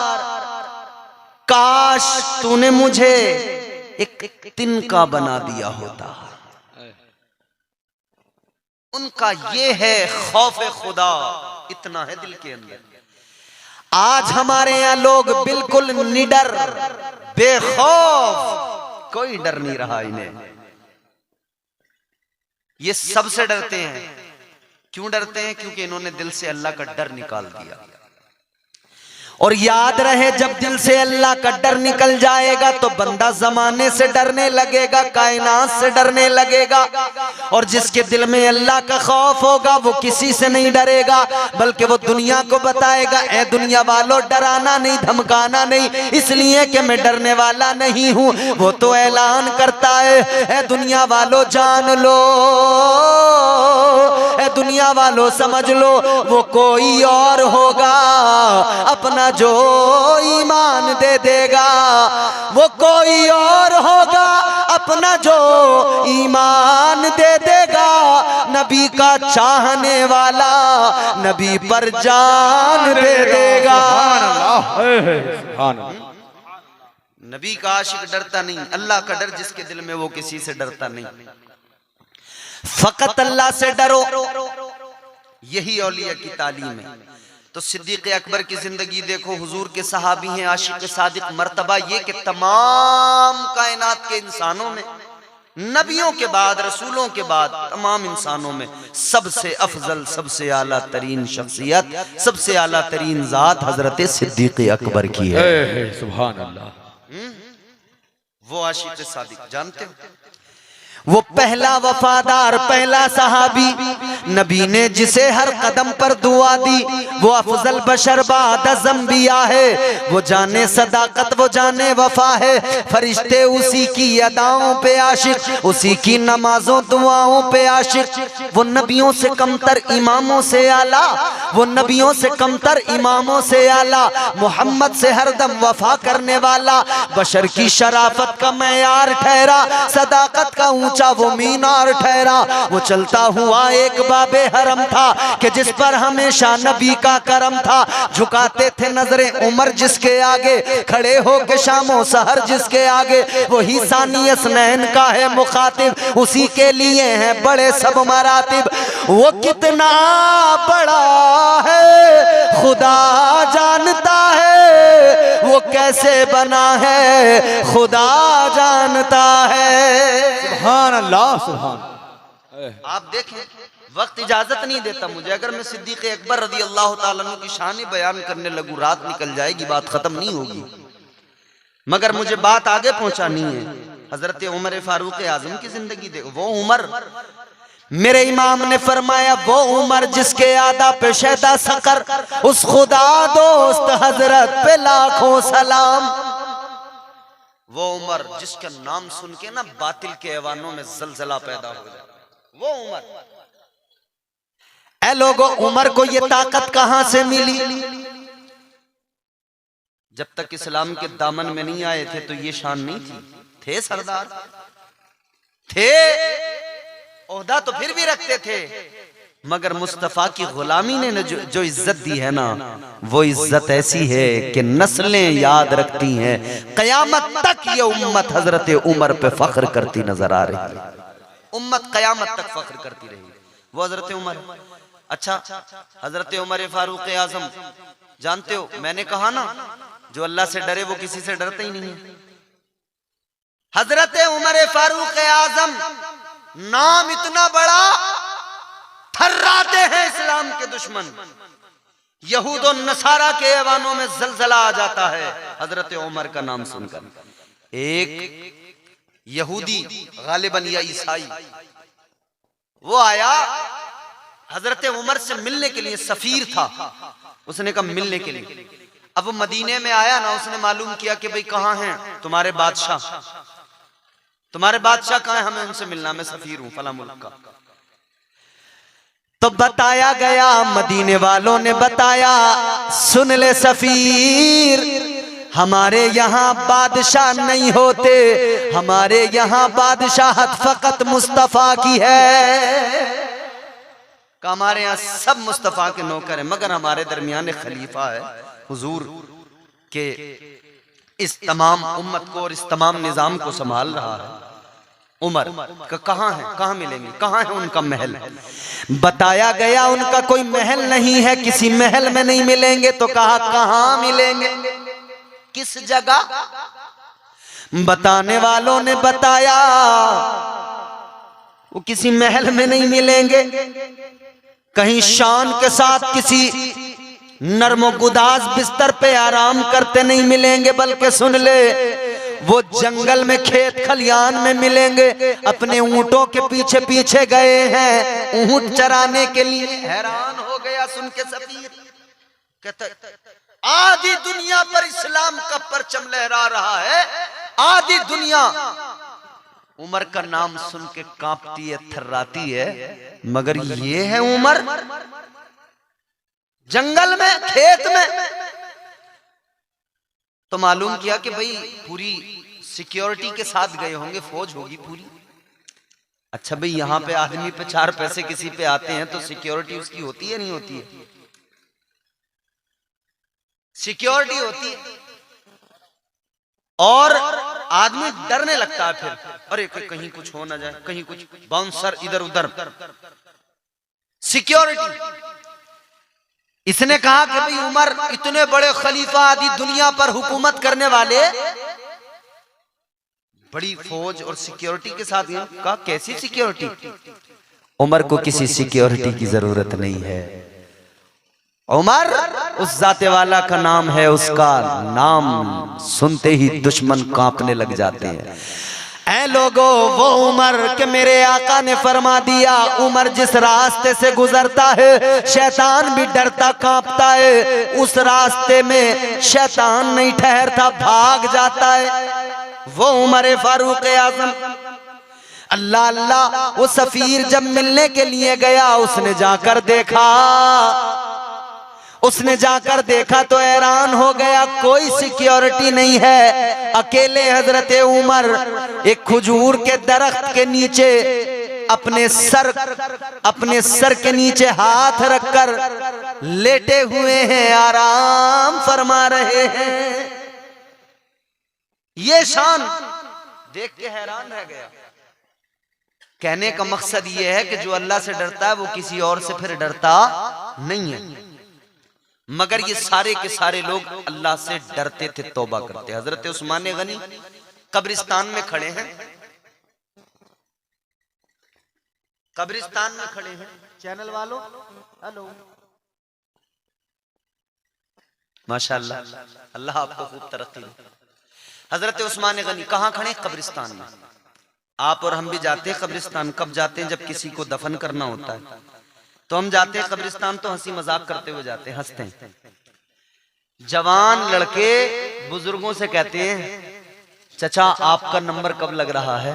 काश तूने मुझे एक तिनका बना दिया होता। उनका ये है खौफ खुदा, इतना है दिल के अंदर। आज हमारे यहाँ लोग बिल्कुल निडर, बेखौफ, कोई डर नहीं रहा इन्हें। ये सबसे डरते हैं। क्यों डरते हैं? क्योंकि इन्होंने दिल से अल्लाह का डर निकाल दिया। और याद रहे, जब दिल से अल्लाह का डर निकल जाएगा तो बंदा जमाने से डरने लगेगा, कायनात से डरने लगेगा। और जिसके दिल में अल्लाह का खौफ होगा वो किसी से नहीं डरेगा, बल्कि वो दुनिया को बताएगा, ए दुनिया वालों डराना नहीं, धमकाना नहीं, इसलिए कि मैं डरने वाला नहीं हूं। वो तो ऐलान करता है, ए दुनिया वालों जान लो, ए दुनिया वालों समझ लो, वो कोई और होगा, अपना जो ईमान दे देगा, वो कोई और होगा, अपना जो ईमान दे देगा। नबी का चाहने वाला नबी पर जान दे देगा। नबी का आशिक डरता नहीं, अल्लाह का डर जिसके दिल में, वो किसी से डरता नहीं। फकत अल्लाह से डरो, यही औलिया की तालीम है। तो सिद्दीक अकबर की जिंदगी देखो, हुजूर के सहाबी हैं, आशिक सादिक, मर्तबा ये कि तमाम कायनात के इंसानों में, नबियों के बाद, रसूलों के बाद, तमाम इंसानों में सबसे अफजल, सबसे आला तरीन शख्सियत, सबसे आला तरीन जात हजरत सिद्दीक अकबर की है। सुभान अल्लाह। वो आशिक सादिक जानते हो, वो पहला वफादार, पहला सहाबी, नबी ने जिसे हर कदम पर दुआ दी, वो अफजल बशर बाद ज़ंबिया है, वो जाने सदाकत, वो जाने वफा है। फरिश्ते उसी की अदाओं पे आशिक, उसी की नमाजों दुआओं पे आशिक। वो नबियों से कमतर, इमामों से आला, वो नबियों से कमतर, इमामों से आला, मोहम्मद से हरदम वफा करने वाला, बशर की शराफत का मैयार ठहरा, सदाकत का ऊंचा वो मीनार ठहरा। वो चलता हुआ एक बाबे हरम था कि जिस पर हमेशा नबी का करम था। झुकाते थे नजरें उमर जिसके आगे, खड़े हो के शामो सहर जिसके आगे, वही सानी असनैन का है मुखातिब, उसी के लिए हैं बड़े सब मरातिब। वो कितना बड़ा है खुदा जानता है, वो कैसे बना है खुदा जानता है। सुभान अल्लाह, सुभान। आप देखें, वक्त इजाजत नहीं देता मुझे, अगर मैं सिद्दीक अकबर रज़ी अल्लाह ताला अन्हु की शान बयान करने लगूं, रात निकल जाएगी, बात खत्म नहीं होगी। मगर मुझे बात आगे पहुंचानी है। हजरत उमर फारूक आजम की जिंदगी देखो। वो उमर, मेरे इमाम ने फरमाया, वो उमर जिसके आदा पे शहदा सकर, उस खुदा दोस्त हजरत पे लाखों सलाम। वो उमर जिसका नाम सुन के ना बातिल के ऐवानों में जलजला पैदा हो जाए, वो उमर। ऐ लोगों, उमर को ये ताकत कहां से मिली? जब तक इस्लाम के दामन में नहीं आए थे तो ये शान नहीं थी। थे सरदार, थे, ओहदा तो फिर भी रखते थे, मगर मुस्तफा की गुलामी ने जो इज्जत दी है ना, वो इज्जत ऐसी है कि नस्लें याद रखती हैं। कयामत तक ये उम्मत हजरत उमर पे फख्र करती नजर आ रही है। उम्मत कयामत तक फख्र करती रही, वो हजरत उमर। अच्छा, हजरत उमर फारूक आजम जानते हो, मैंने कहा ना, जो अल्लाह से डरे वो किसी से डरता ही नहीं है। हजरत उमर फारूक आजम नाम इतना बड़ा, थर्राते हैं इस्लाम के दुश्मन। यहूद और नसारा के ऐवानों में जलजला आ जाता है हजरत उमर का नाम सुनकर। एक यहूदी गालिबन या ईसाई वो आया हजरत उमर से मिलने के लिए, सफीर था, उसने कहा मिलने के लिए। अब वो मदीने में आया ना, उसने मालूम किया कि भाई कहाँ हैं तुम्हारे बादशाह, तुम्हारे बादशाह कहाँ है, हमें उनसे मिलना, मैं सफीर हूं फला मुल्क का। तो बताया गया, मदीने वालों ने बताया, सुन ले सफीर, हमारे यहाँ बादशाह नहीं होते, हमारे यहाँ बादशाहत फकत मुस्तफा की है। हमारे यहाँ सब मुस्तफा के नौकर हैं, मगर हमारे दरमियान एक खलीफा है हुजूर के इस तमाम उम्मत को और इस तमाम निजाम को संभाल रहा है। उमर का कहाँ है, कहाँ मिलेंगे, कहाँ है उनका महल। बताया गया उनका कोई महल नहीं है, किसी महल में नहीं मिलेंगे। तो कहा कहाँ मिलेंगे, किस जगह। बताने वालों ने बताया वो किसी महल में नहीं मिलेंगे, कहीं शान के साथ किसी नर्मो गुदाज बिस्तर पे आराम करते नहीं मिलेंगे, बल्कि सुन ले वो जंगल में खेत खलियान में मिलेंगे। अपने ऊंटों के पीछे पीछे गए हैं ऊंट चराने के लिए। हैरान हो गया सुन के सफीर, कहते आधी दुनिया पर इस्लाम का परचम लहरा रहा है, आधी दुनिया उमर का नाम सुन के कांपती है, थर्राती है, मगर ये है उमर जंगल में खेत में। तो मालूम किया कि भाई पूरी सिक्योरिटी के साथ गए होंगे, फौज होगी पूरी। अच्छा भाई यहाँ पे आदमी पे 4 पैसे किसी पे आते हैं तो सिक्योरिटी उसकी होती है नहीं होती है, सिक्योरिटी होती है। और आदमी डरने लगता है फिर, अरे कहीं कुछ हो ना जाए, कहीं कुछ बाउंसर इधर उधर, सिक्योरिटी। इसने कहा कि भाई उमर इतने बड़े खलीफा, आदि दुनिया पर हुकूमत करने वाले, बड़ी फौज और सिक्योरिटी के साथ गए। कहा कैसी सिक्योरिटी, उमर को किसी सिक्योरिटी की जरूरत नहीं है। उमर उस जाते वाला का नाम है, उसका नाम सुनते ही दुश्मन कांपने लग जाते हैं। ऐ लोगो वो उमर के मेरे आका ने फरमा दिया, उमर जिस रास्ते से गुजरता है शैतान भी डरता कांपता है, उस रास्ते में शैतान नहीं ठहरता, भाग जाता है। वो उमर फारूक आजम। अल्लाह अल्लाह, वो सफीर जब मिलने के लिए गया, उसने जाकर देखा तो हैरान हो गया, कोई सिक्योरिटी नहीं है। अकेले हजरत उमर एक खजूर के दरख्त के नीचे अपने सर के नीचे हाथ रखकर लेटे हुए हैं, आराम फरमा रहे हैं। ये शान देख के हैरान रह गया। कहने का मकसद ये है कि जो अल्लाह से डरता है वो किसी और से फिर डरता नहीं है। मगर ये सारे के सारे लोग अल्लाह से डरते थे, तौबा करते। हजरत उस्मान गनी कब्रिस्तान में खड़े हैं, कब्रिस्तान में खड़े हैं। चैनल वालों हेलो, माशाअल्लाह, अल्लाह आपको खूब तरक्की दे। हजरत उस्मान गनी कहाँ खड़े, कब्रिस्तान में। आप और हम भी जाते हैं कब्रिस्तान, कब जाते हैं जब किसी को दफन करना होता है तो हम जाते हैं कब्रिस्तान, तो हंसी मजाक करते हुए जाते हैं, हंसते हैं। जवान लड़के बुजुर्गों से कहते हैं चचा आपका नंबर कब लग रहा है।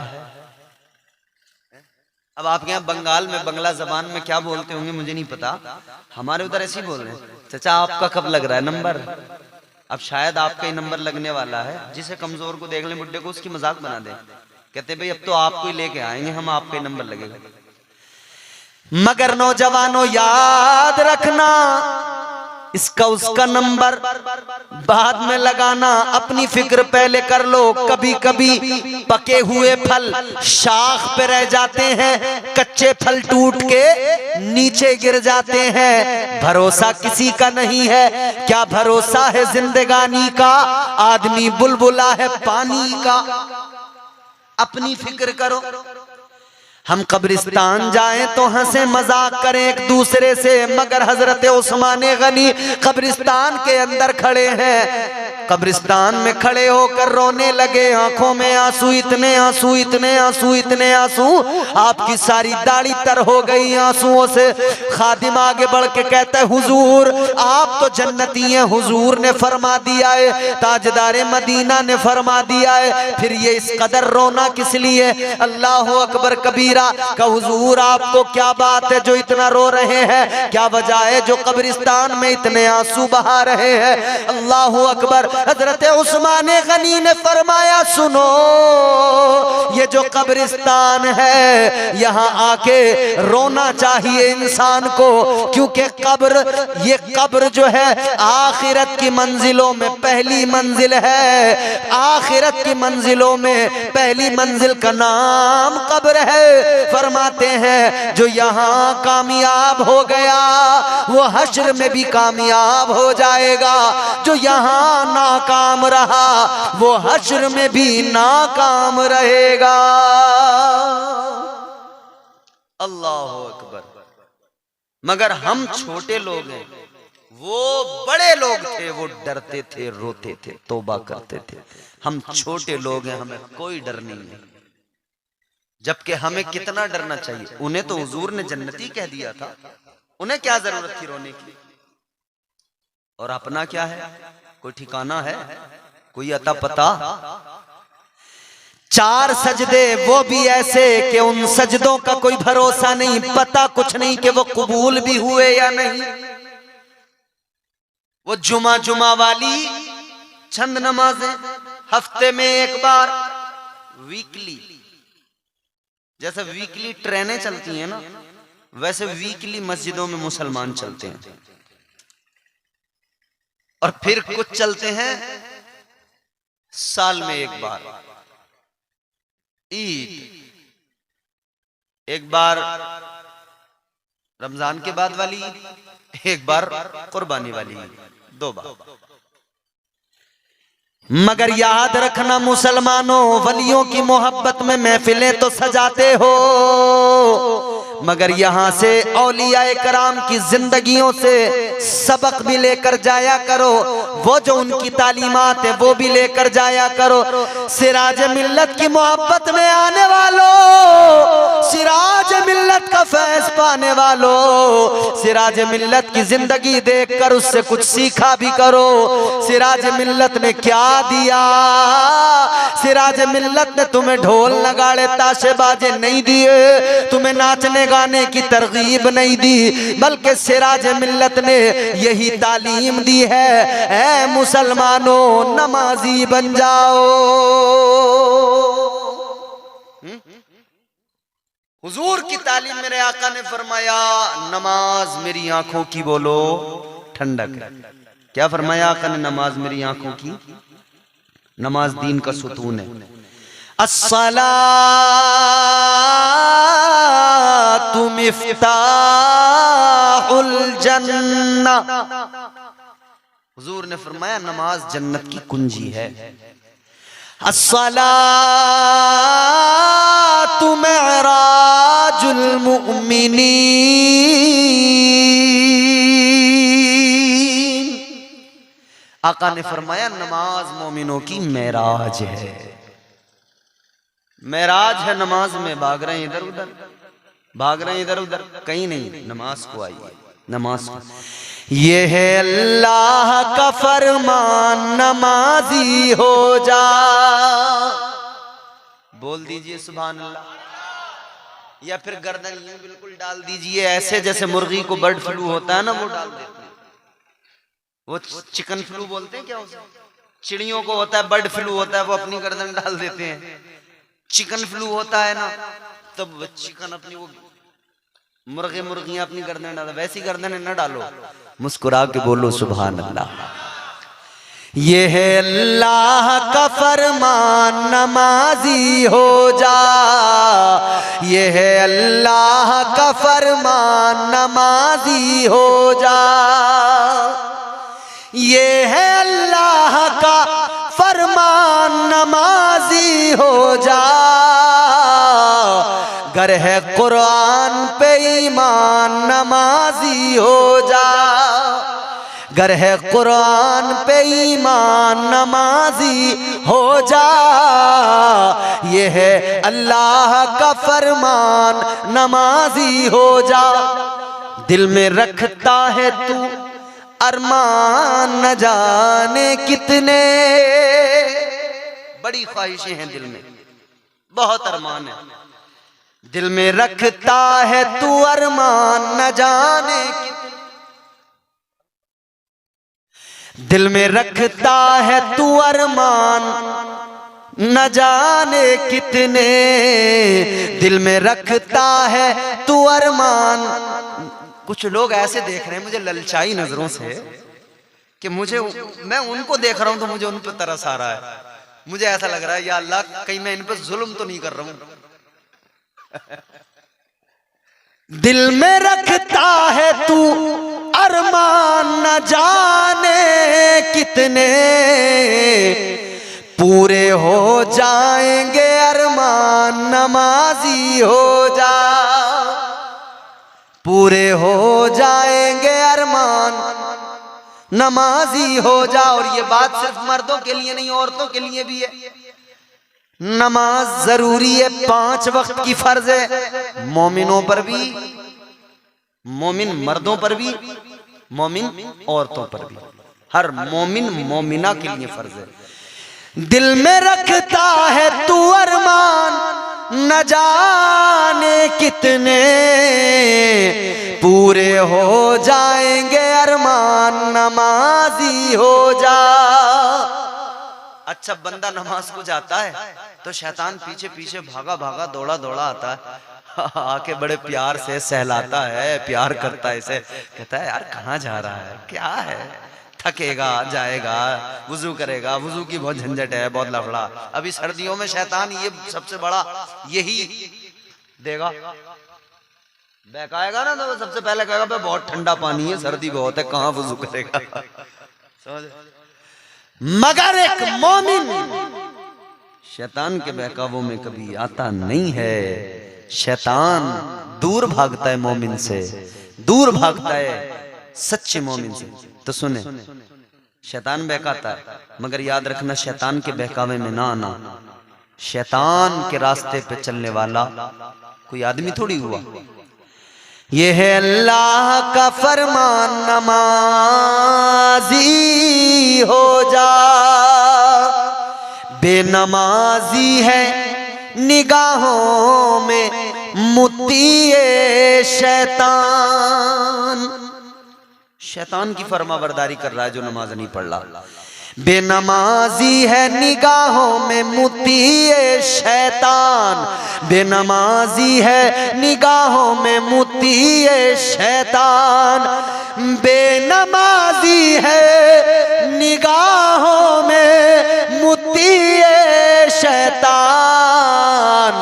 अब आपके यहाँ बंगाल में बंगला जबान में क्या बोलते होंगे मुझे नहीं पता, हमारे उधर ऐसे ही बोल रहे हैं, चचा आपका कब लग रहा है नंबर। अब शायद आपका ही नंबर लगने वाला है। जिसे कमजोर को देख लें, बुड्ढे को, उसकी मजाक बना दे, कहते भाई अब तो आपको ही लेके आएंगे हम, आपका ही नंबर लगेगा। मगर नौजवानों याद रखना, इसका उसका नंबर बाद में लगाना, अपनी फिक्र पहले कर लो। कभी कभी पके हुए फल शाख पे रह जाते हैं, कच्चे फल टूट के नीचे गिर जाते हैं। भरोसा किसी का नहीं है, क्या भरोसा है जिंदगानी का, आदमी बुलबुला है पानी का। अपनी फिक्र करो। हम कब्रिस्तान जाएं तो हंसे मजाक करें एक दूसरे से, मगर हजरत उस्मान गनी कब्रिस्तान के अंदर खड़े हैं, कब्रिस्तान में खड़े होकर रोने लगे, आंखों में आंसू, इतने आंसू, इतने आंसू, इतने आंसू, आपकी सारी दाढ़ी तर हो गई आंसुओं से। खादिम आगे बढ़ के कहता है, हुजूर आप तो जन्नती हैं, हुजूर ने फरमा दिया है, ताजदारे मदीना ने फरमा दिया है, फिर ये इस कदर रोना किस लिए? अल्लाह अकबर कबीरा। का हुजूर आपको क्या बात है जो इतना रो रहे हैं, क्या वजह है जो कब्रिस्तान में इतने आंसू बहा रहे हैं? अल्लाह अकबर। हजरत उस्मान गनी ने फरमाया, सुनो, ये जो कब्रिस्तान है यहाँ आके रोना चाहिए इंसान को, क्योंकि कब्र, ये कब्र जो है आखिरत की मंजिलों में पहली मंजिल है, आखिरत की मंजिलों में पहली मंजिल का नाम कब्र है। फरमाते हैं जो यहाँ कामयाब हो गया वो हश्र में भी कामयाब हो जाएगा, जो यहाँ नाकाम रहा वो हश्र में भी नाकाम रहेगा। अल्लाह अकबर। मगर हम छोटे लोग हैं, वो बड़े लोग थे, वो डरते थे, रोते थे, तौबा करते थे। हम छोटे लोग हैं, हमें कोई डर नहीं है, जबकि हमें कितना डरना चाहिए। उन्हें तो हुजूर ने जन्नती कह दिया था, उन्हें क्या जरूरत थी रोने की? और अपना क्या है? कोई ठिकाना है? कोई अता पता? 4 सजदे, वो भी ऐसे कि उन सजदों का कोई भरोसा नहीं, पता कुछ नहीं कि वो कबूल भी हुए या नहीं। वो जुमा वाली चंद नमाजें, हफ्ते में एक बार, वीकली, जैसे वीकली ट्रेनें चलती हैं ना, वैसे वीकली मस्जिदों में मुसलमान चलते हैं। और फिर कुछ चलते हैं साल में एक बार, ईद, एक बार रमजान के बाद वाली, एक बार कुर्बानी वाली, 2 बार। मगर याद रखना मुसलमानों, वलियों की मोहब्बत में महफिलें तो सजाते हो, मगर यहाँ से औलियाए कराम की जिंदगियों से सबक भी लेकर जाया करो, वो जो उनकी तालीमात है वो भी लेकर जाया करो। सिराज मिल्लत की मोहब्बत में आने वालों, सिराज मिल्लत का फैज़ पाने वालों, सिराज मिल्लत की जिंदगी देखकर उससे कुछ सीखा भी करो। सिराज मिल्लत ने क्या दिया? सिराज मिल्लत ने तुम्हें ढोल नगाड़े ताशे बाजे नहीं दिए, तुम्हें नाचने गाने की तरगीब नहीं दी, बल्कि सिराज मिल्लत ने यही तालीम दी है, ऐ मुसलमानों नमाजी बन जाओ। हुजूर की तालीम मेरे आका ने फरमाया, नमाज मेरी आंखों की बोलो ठंडक है। क्या फरमाया आका ने? नमाज मेरी आंखों की, नमाज दीन का सुतून है। अस्सलातु मिफ्ताहुल जन्नह, हुजूर ने फरमाया नमाज जन्नत की कुंजी है। अस्सलातु मिअराजुल मुमिनीन, आका ने फरमाया नमाज मोमिनों की मेराज है। मेराज है नमाज में, भाग रहे हैं इधर उधर, भाग रहे हैं इधर उधर, कहीं नहीं, नमाज को आइए, नमाज को। ये है अल्लाह का फरमान, नमाजी हो जा। बोल दीजिए सुभान अल्लाह। या फिर गर्दन यूं बिल्कुल डाल दीजिए, ऐसे जैसे मुर्गी को बर्ड फ्लू होता है ना, वो डाल देते हैं। वो चिकन फ्लू बोलते हैं क्या उसे? चिड़ियों को होता है बर्ड फ्लू होता है, वो अपनी गर्दन डाल देते हैं। चिकन फ्लू होता है ना, तब चिकन अपनी, वो मुर्गे मुर्गियां अपनी गर्दन डाल, वैसी गर्दन न डालो, मुस्कुरा के बोलो सुभान अल्लाह। ये है अल्लाह का फरमान, नमाजी हो जा। ये है अल्लाह का फरमान, नमाजी हो जा। ये है अल्लाह का फरमान, नमाजी हो जा। गर है कुरान पे ईमान नमाजी हो जा, गर है कुरान पे ईमान नमाजी हो जा, ये है अल्लाह का फरमान नमाजी हो जा। दिल में रखता है तू अरमान न जाने कितने, बड़ी ख्वाहिशें हैं दिल में, बहुत अरमान है, दिल में रखता है तू अरमान न जाने कितने, दिल में रखता है तू अरमान न जाने कितने, दिल में रखता है तू अरमान। कुछ लोग ऐसे देख रहे हैं मुझे ललचाई नजरों से कि मैं उनको देख रहा हूं तो मुझे उन पर तरस आ रहा है, मुझे ऐसा लग रहा है या अल्लाह कहीं मैं इन पर जुल्म तो नहीं कर रहा हूं। दिल में रखता है तू अरमान न जाने कितने, पूरे हो जाएंगे अरमान नमाजी हो जा, पूरे हो जाएंगे अरमान नमाजी हो जा। और ये बात सिर्फ मर्दों के लिए नहीं औरतों के लिए भी है। नमाज जरूरी है, 5 वक्त की फर्ज है, मोमिनों पर भी, मोमिन मर्दों पर भी, मोमिन औरतों पर भी, हर मोमिन मोमिना के लिए फर्ज है। दिल में रखता है तू अरमान न जाने कितने, पूरे हो जाएंगे अरमान नमाजी हो जा। अच्छा बंदा नमाज को जाता है तो शैतान पीछे पीछे भागा भागा दौड़ा दौड़ा आता है, आके बड़े प्यार से सहलाता है, प्यार करता है इसे, कहता है यार कहाँ जा रहा है, क्या है, थकेगा जाएगा, वुजू करेगा, वुजू की बहुत झंझट है, बहुत लफड़ा। अभी सर्दियों में शैतान ये सबसे बड़ा यही देगा, बहकाएगा ना तो सबसे पहले कहेगा भाई बहुत ठंडा पानी है, सर्दी बहुत है, कहाँ वुजू करेगा। समझ? मगर एक मोमिन शैतान के बहकावों में कभी आता नहीं है। शैतान दूर भागता है मोमिन से, दूर भागता है सच्चे मोमिन से। तो सुने, शैतान बहकाता है मगर याद रखना शैतान के बहकावे में ना आना। शैतान के रास्ते पे चलने वाला कोई आदमी थोड़ी हुआ। ये है अल्लाह का फरमान नमाजी हो जा, बेनमाजी है निगाहों में मुत्तिए शैतान। शैतान की फरमाबरदारी कर रहा है जो नमाज नहीं पढ़ रहा। बेनमाजी है निगाहों में मुत्तिए शैतान, बेनमाजी है निगाहों में मुत्तिए शैतान, बेनमाजी है निगाहों में मुत्तिए शैतान।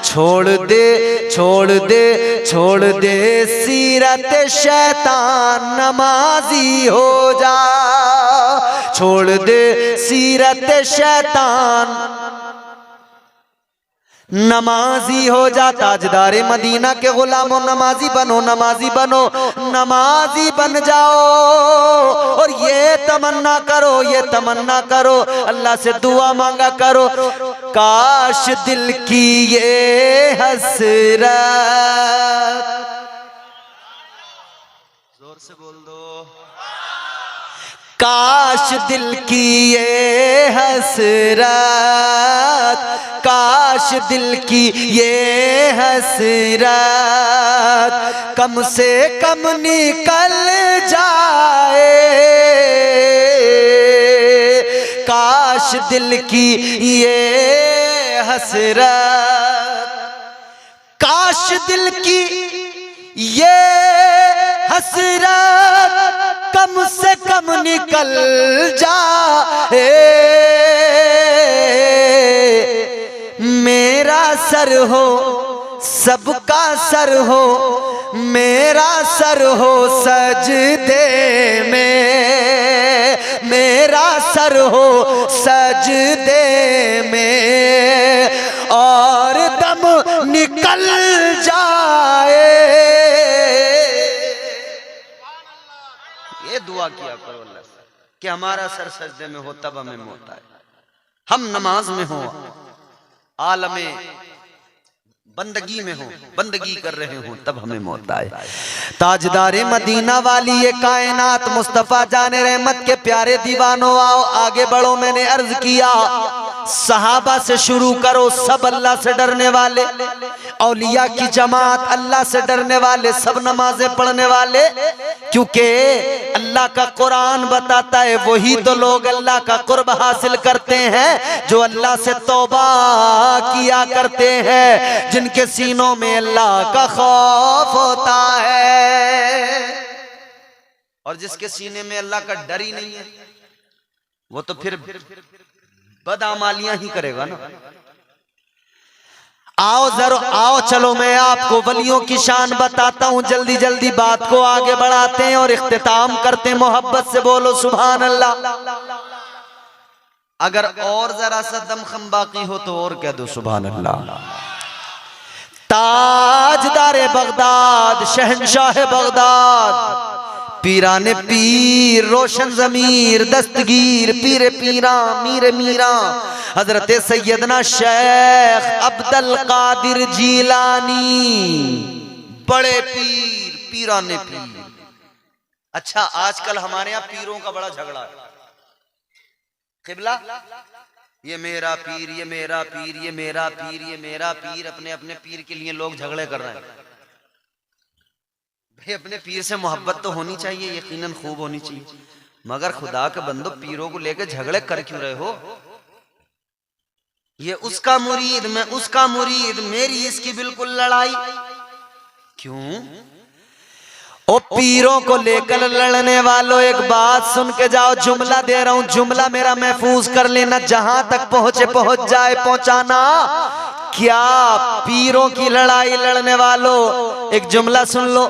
छोड़ दे छोड़ दे छोड़ दे सीरत शैतान नमाजी हो जा, छोड़ दे सीरत शैतान नमाजी हो जा। ताजदारे मदीना के गुलामों नमाजी बनो, नमाजी बनो, नमाजी बन जाओ। और ये तमन्ना करो, ये तमन्ना करो, अल्लाह से दुआ मांगा करो, काश दिल की ये हसरत, जोर से बोल दो, काश दिल की ये हसरत, काश दिल की ये हसरत कम से कम निकल जाए, काश दिल की ये हसरत, काश दिल की ये हसरत कम से कम निकल जाए। मेरा सर हो सबका सर हो, मेरा सर हो सजदे में, मेरा सर हो सजदे में, और दम निकल दुआ किया करो अल्लाह से कि हमारा सर सजदे में हो तब हमें मौत आए, हम नमाज में हो, आलमे बंदगी में हो, बंदगी कर रहे हो, तब हमें मौत आए। ताजदारे मदीना वाली ये कायनात मुस्तफा जाने रहमत के प्यारे दीवानों, आओ आगे बढ़ो। मैंने अर्ज किया सहाबा से शुरू करो, सब अल्लाह से डरने वाले, औलिया की जमात अल्लाह से डरने वाले, सब नमाजें पढ़ने वाले, क्योंकि अल्लाह का कुरान बताता है वही तो लोग अल्लाह का कुर्ब हासिल करते हैं जो अल्लाह से तौबा किया करते हैं, जिनके सीनों में अल्लाह का खौफ होता है। और जिसके सीने में अल्लाह का डर ही नहीं है वो तो फिर बदआमालियां ही करेगा ना। आओ जरो आओ, चलो मैं आपको वलियों की शान बताता हूं। जल्दी जल्दी बात को आगे बढ़ाते हैं और इख्तिताम करते हैं। मोहब्बत से बोलो सुभान अल्लाह। अगर और जरा सा दमखम बाकी हो तो और कह दो सुभान अल्लाह। ताजदारे बगदाद, शहंशाह बगदाद, पीराने पीर, रोशन जमीर, दस्तगीर, पीरे पीरा, मीरे मीरा, हजरत सैयदना शेख अब्दुल कादिर जीलानी, बड़े पीर, पीराने पीर। अच्छा, आजकल हमारे यहाँ पीरों का बड़ा झगड़ा है। किबला, ये मेरा पीर, ये मेरा पीर, ये मेरा पीर, ये मेरा पीर। अपने अपने पीर के लिए लोग झगड़े कर रहे हैं। भाई अपने पीर से मोहब्बत तो होनी चाहिए, यकीनन खूब होनी चाहिए, मगर खुदा के बंदो पीरों को लेकर झगड़े कर क्यों रहे हो? ये उसका मुरीद, मैं उसका मुरीद, मेरी इसकी बिल्कुल लड़ाई क्यों? ओ पीरों को लेकर लड़ने वालों, एक बात सुन के जाओ। जुमला दे रहा हूं, जुमला मेरा महफूज कर लेना, जहां तक पहुंचे पहुंच जाए पहुंचाना। क्या पीरों की लड़ाई लड़ने वालों, एक जुमला सुन लो।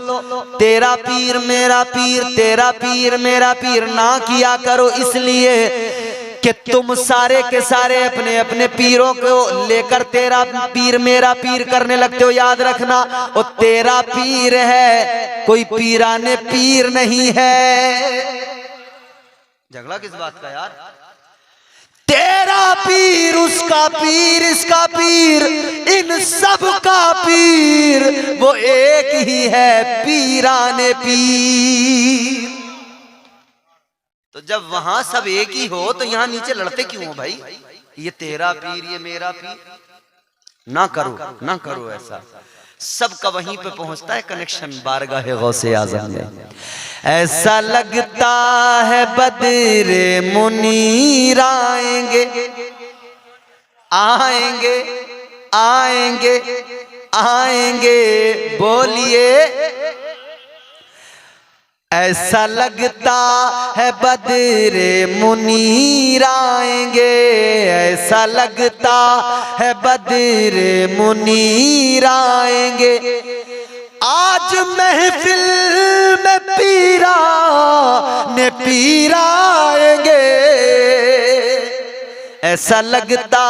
तेरा पीर मेरा पीर, तेरा पीर मेरा पीर ना किया करो, इसलिए कि तुम सारे के सारे अपने अपने पीरों को लेकर तेरा पीर मेरा पीर करने लगते हो। याद रखना, वो तेरा पीर है, कोई पीराने पीर नहीं है। झगड़ा किस बात का यार? तेरा पीर, उसका पीर, इसका पीर, इन सब का पीर वो एक ही है, पीराने पीर। तो जब वहां सब एक ही हो तो यहां नीचे लड़ते क्यों हो भाई? ये तेरा पीर, ये मेरा पीर, ना करो, ना करो ऐसा। सबका वहीं पे पहुंचता है कनेक्शन, बारगाह गौसे आज़म में। ऐसा लगता है बदरे मुनीर आएंगे, आएंगे, आएंगे, आएंगे, बोलिए। ऐसा लगता है बदरे मुनीर आएंगे, ऐसा लगता है बदरे मुनीर आएंगे। आज महफिल में पीरा ने पीरा आएंगे, ऐसा लगता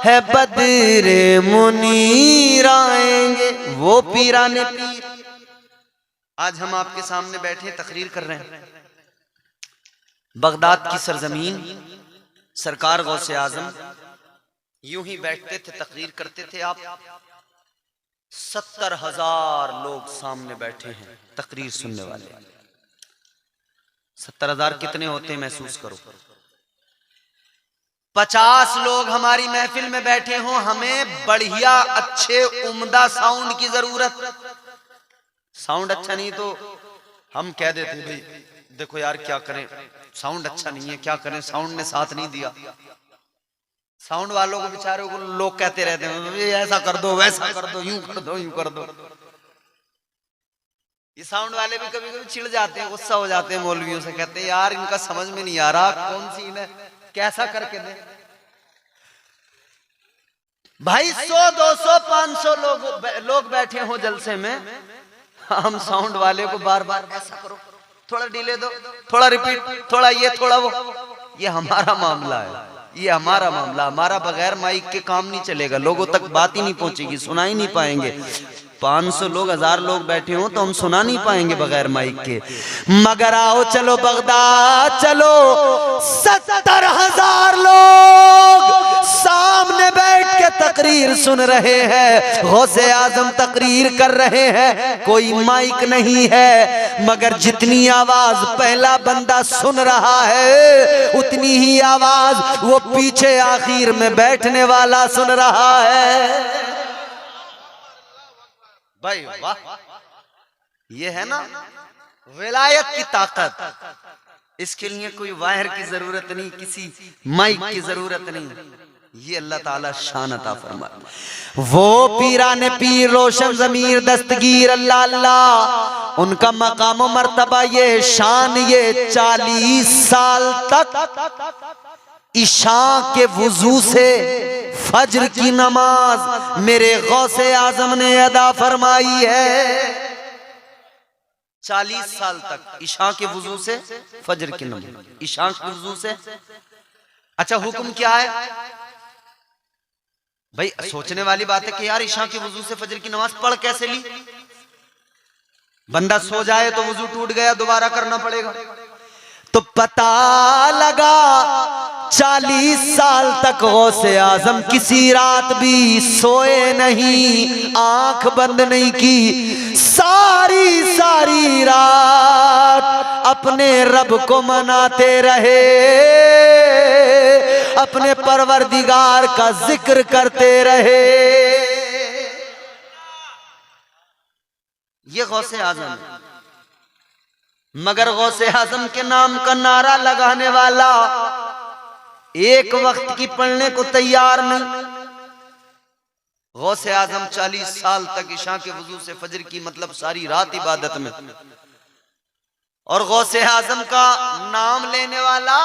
है बदरे मुनीर आएंगे। वो पीरा ने पीर। आज हम आपके सामने बैठे तकरीर कर रहे हैं। बगदाद की सरजमीन, सरकार गौसे आजम यूं ही बैठते थे, तकरीर करते थे। आप 70,000 लोग सामने बैठे हैं तकरीर सुनने वाले। 70,000 कितने होते हैं महसूस करो। 50 लोग हमारी महफिल में बैठे हों, हमें बढ़िया अच्छे उम्दा साउंड की जरूरत। साउंड अच्छा नहीं तो हम कह देते हैं भाई देखो यार क्या करें, साउंड अच्छा नहीं है, क्या करें, साउंड ने साथ नहीं दिया। साउंड वालों को बेचारों को लोग कहते रहते हैं ऐसा कर दो, वैसा कर दो, यूं कर दो, यूं कर दो। ये साउंड वाले भी कभी कभी चिढ़ जाते हैं, गुस्सा हो जाते हैं मौलवियों से, कहते हैं यार इनका समझ में नहीं आ रहा कौन सी इन्हें कैसा करके दे। भाई 100, 200, 500 लोग बैठे हो जलसे में, हम साउंड वाले को बार बार ऐसा करो, थोड़ा डिले दो, थोड़ा रिपीट, थोड़ा ये थोड़ा वो। ये हमारा मामला है, ये हमारा मामला। हमारा बगैर माइक के काम नहीं चलेगा, लोगों तक बात ही नहीं पहुंचेगी, सुना ही नहीं पाएंगे। 500 लोग 1000 लोग बैठे हों तो हम सुना नहीं पाएंगे बगैर माइक के। मगर आओ चलो बगदाद चलो, 70,000 लोग सामने बैठ के तकरीर सुन रहे हैं, गौसे आजम तकरीर कर रहे हैं, कोई माइक नहीं है, मगर जितनी आवाज पहला बंदा सुन रहा है उतनी ही आवाज वो पीछे आखिर में बैठने वाला सुन रहा है। भाई वाह, ये है ना विलायत की ताकत। इसके लिए कोई वायर की जरूरत नहीं, किसी माइक की जरूरत नहीं, ये अल्लाह ताला शान अता फरमाता। वो पीराने पीर रोशन ज़मीर दस्तगीर अल्लाह अल्लाह, उनका मकाम मर्तबा ये शान, ये 40 साल तक इशा के वुजू से फज्र की नमाज मेरे गौसे आजम ने अदा फरमाई है। 40 साल तक इशा के वुजू से फज्र की नमाज, इशा के वुजू से। अच्छा हुक्म क्या है भाई? सोचने वाली बात है कि यार इशा के वुजू से फज्र की नमाज पढ़ कैसे ली? बंदा सो जाए तो वुजू टूट गया, दोबारा करना पड़ेगा। तो पता लगा 40 साल तक गौसे आजम किसी रात भी सोए नहीं, आंख बंद नहीं की, सारी सारी रात अपने रब को मनाते रहे, अपने परवरदिगार का जिक्र करते रहे। ये गौसे आजम, मगर गौसे आजम के नाम का नारा लगाने वाला एक वक्त की पढ़ने को तैयार नहीं। गौसे आजम 40 साल तक इशा के वजू से फजर की मतलब सारी रात इबादत में, और गौसे आजम का नाम लेने वाला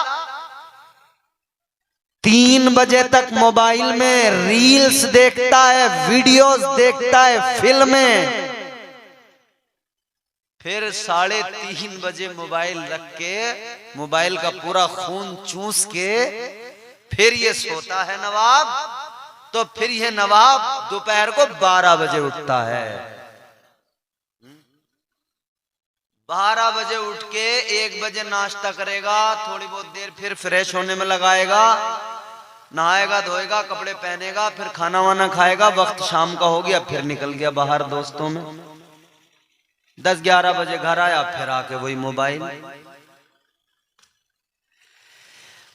3 बजे तक मोबाइल में रील्स देखता है, वीडियोस देखता है, फिल्में, फिर 3:30 बजे मोबाइल रख के मोबाइल का पूरा खून चूस के फिर ये सोता है नवाब। तो फिर ये नवाब दोपहर को 12 बजे उठता है, 12 बजे उठ के 1 बजे नाश्ता करेगा, थोड़ी बहुत देर फिर फ्रेश होने में लगाएगा, नहाएगा धोएगा कपड़े पहनेगा, फिर खाना वाना खाएगा, वक्त शाम का हो गया, फिर निकल गया बाहर दोस्तों में, 10-11 बजे घर आया, फिर आके वही मोबाइल।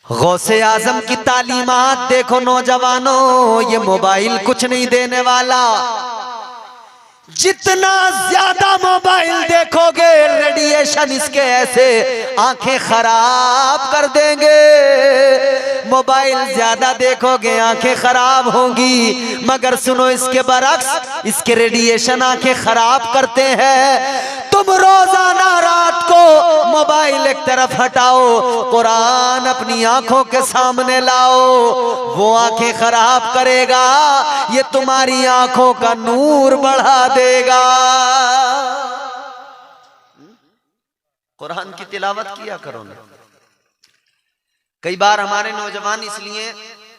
गौसे आजम की तालीमात देखो नौजवानों, ये मोबाइल कुछ नहीं देने वाला। जितना ज्यादा मोबाइल देखोगे रेडिएशन इसके ऐसे आंखें खराब कर देंगे, मोबाइल ज्यादा देखोगे आंखें खराब होंगी। मगर सुनो इसके बरक्स, इसके रेडिएशन आंखें खराब करते हैं। तुम रोजाना रात को मोबाइल एक तरफ हटाओ, कुरान अपनी आंखों के सामने लाओ, वो आंखें खराब करेगा, ये तुम्हारी आंखों का नूर बढ़ा देगा। कुरान की तिलावत किया करो ना। कई बार हमारे नौजवान इसलिए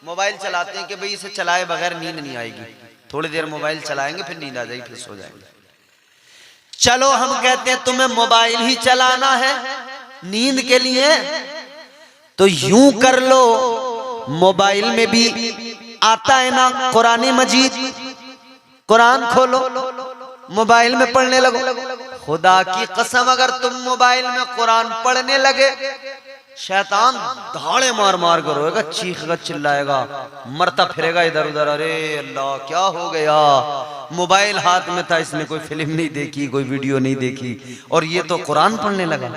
मोबाइल चलाते हैं कि भाई इसे चलाए बगैर नींद नहीं आएगी, थोड़ी देर मोबाइल चलाएंगे फिर नींद आ जाएगी, फिर सो जाएंगे। चलो हम कहते हैं तुम्हें मोबाइल ही चलाना है नींद के लिए, तो यूं कर लो, मोबाइल में भी आता है ना कुरान मजीद, कुरान खोलो मोबाइल में पढ़ने लगो। खुदा की कसम अगर तुम मोबाइल में कुरान पढ़ने लगे, शैतान धाड़े मार मार कर रोएगा, चीखेगा, चिल्लाएगा, मरता फिरेगा इधर उधर, अरे अल्लाह क्या हो गया, मोबाइल हाथ में था, इसने कोई फिल्म नहीं देखी, कोई वीडियो नहीं देखी, और ये तो कुरान पढ़ने लगा।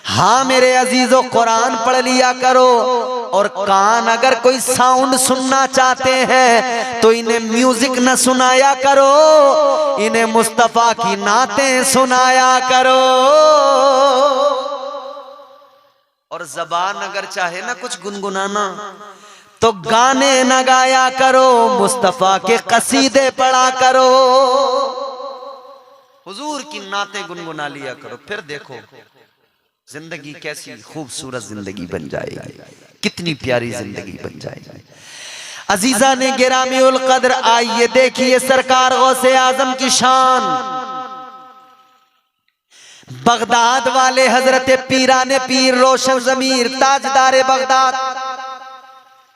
हाँ मेरे अजीजों, कुरान पढ़ लिया करो, और कान अगर कोई साउंड सुनना चाहते हैं तो इन्हें म्यूजिक न सुनाया करो, इन्हें मुस्तफा की नातें सुनाया करो। और जबान अगर चाहे ना कुछ गुनगुनाना तो गाने न गाया करो, मुस्तफा के कसीदे पढ़ा करो, हुजूर की नातें गुनगुना लिया करो, फिर देखो जिंदगी कैसी खूबसूरत जिंदगी बन जाएगी, कितनी प्यारी जिंदगी बन जाएगी। अजीजा ने गिरामी उल कद्र, आइए देखिए सरकार गौसे आजम की शान। बगदाद वाले हजरत पीराने पीर रोशन जमीर ताजदारे बगदाद,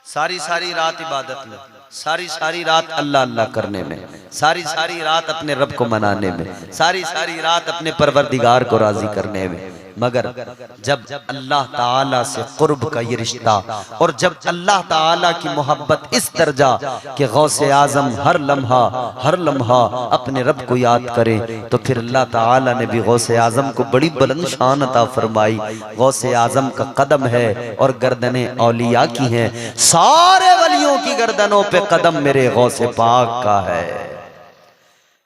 सारी सारी रात इबादत में, सारी सारी रात अल्लाह अल्लाह करने में, सारी सारी रात अपने रब को मनाने में, सारी सारी रात अपने परवरदिगार को राजी करने में। मगर जब अल्लाह ताला से कुर्ब का ये रिश्ता और जब अल्लाह ताला की मोहब्बत इस दर्जा कि गौसे आजम हर लम्हा अपने रब को याद करे, तो फिर अल्लाह ताला ने भी गौसे आजम को बड़ी बुलंद शान अता फरमाई। गौसे आजम का कदम है और गर्दने औलिया की हैं, सारे वलियों की गर्दनों पे कदम मेरे गौसे पाक का है।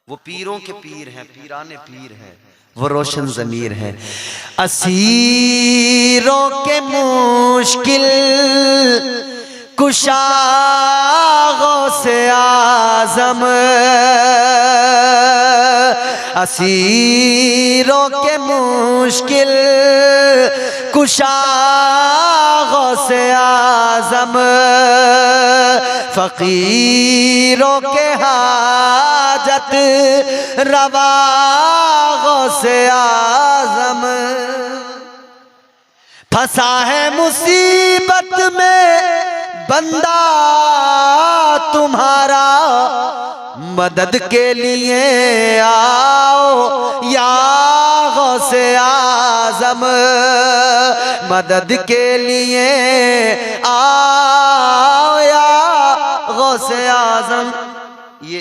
वो पीरों के पीर हैं, पीराने पीर हैं, वो रोशन ज़मीर है। असीरों के मुश्किल कुशा गौसे आज़म, असीरों के मुश्किल कुशा गौसे आज़म, फकीरों के हाजत रवा गौसे आज़म। फंसा है मुसीबत में बंदा तुम्हारा, मदद के लिए आओ या गौसे आज़म, मदद के लिए आओ या गौसे आज़म। ये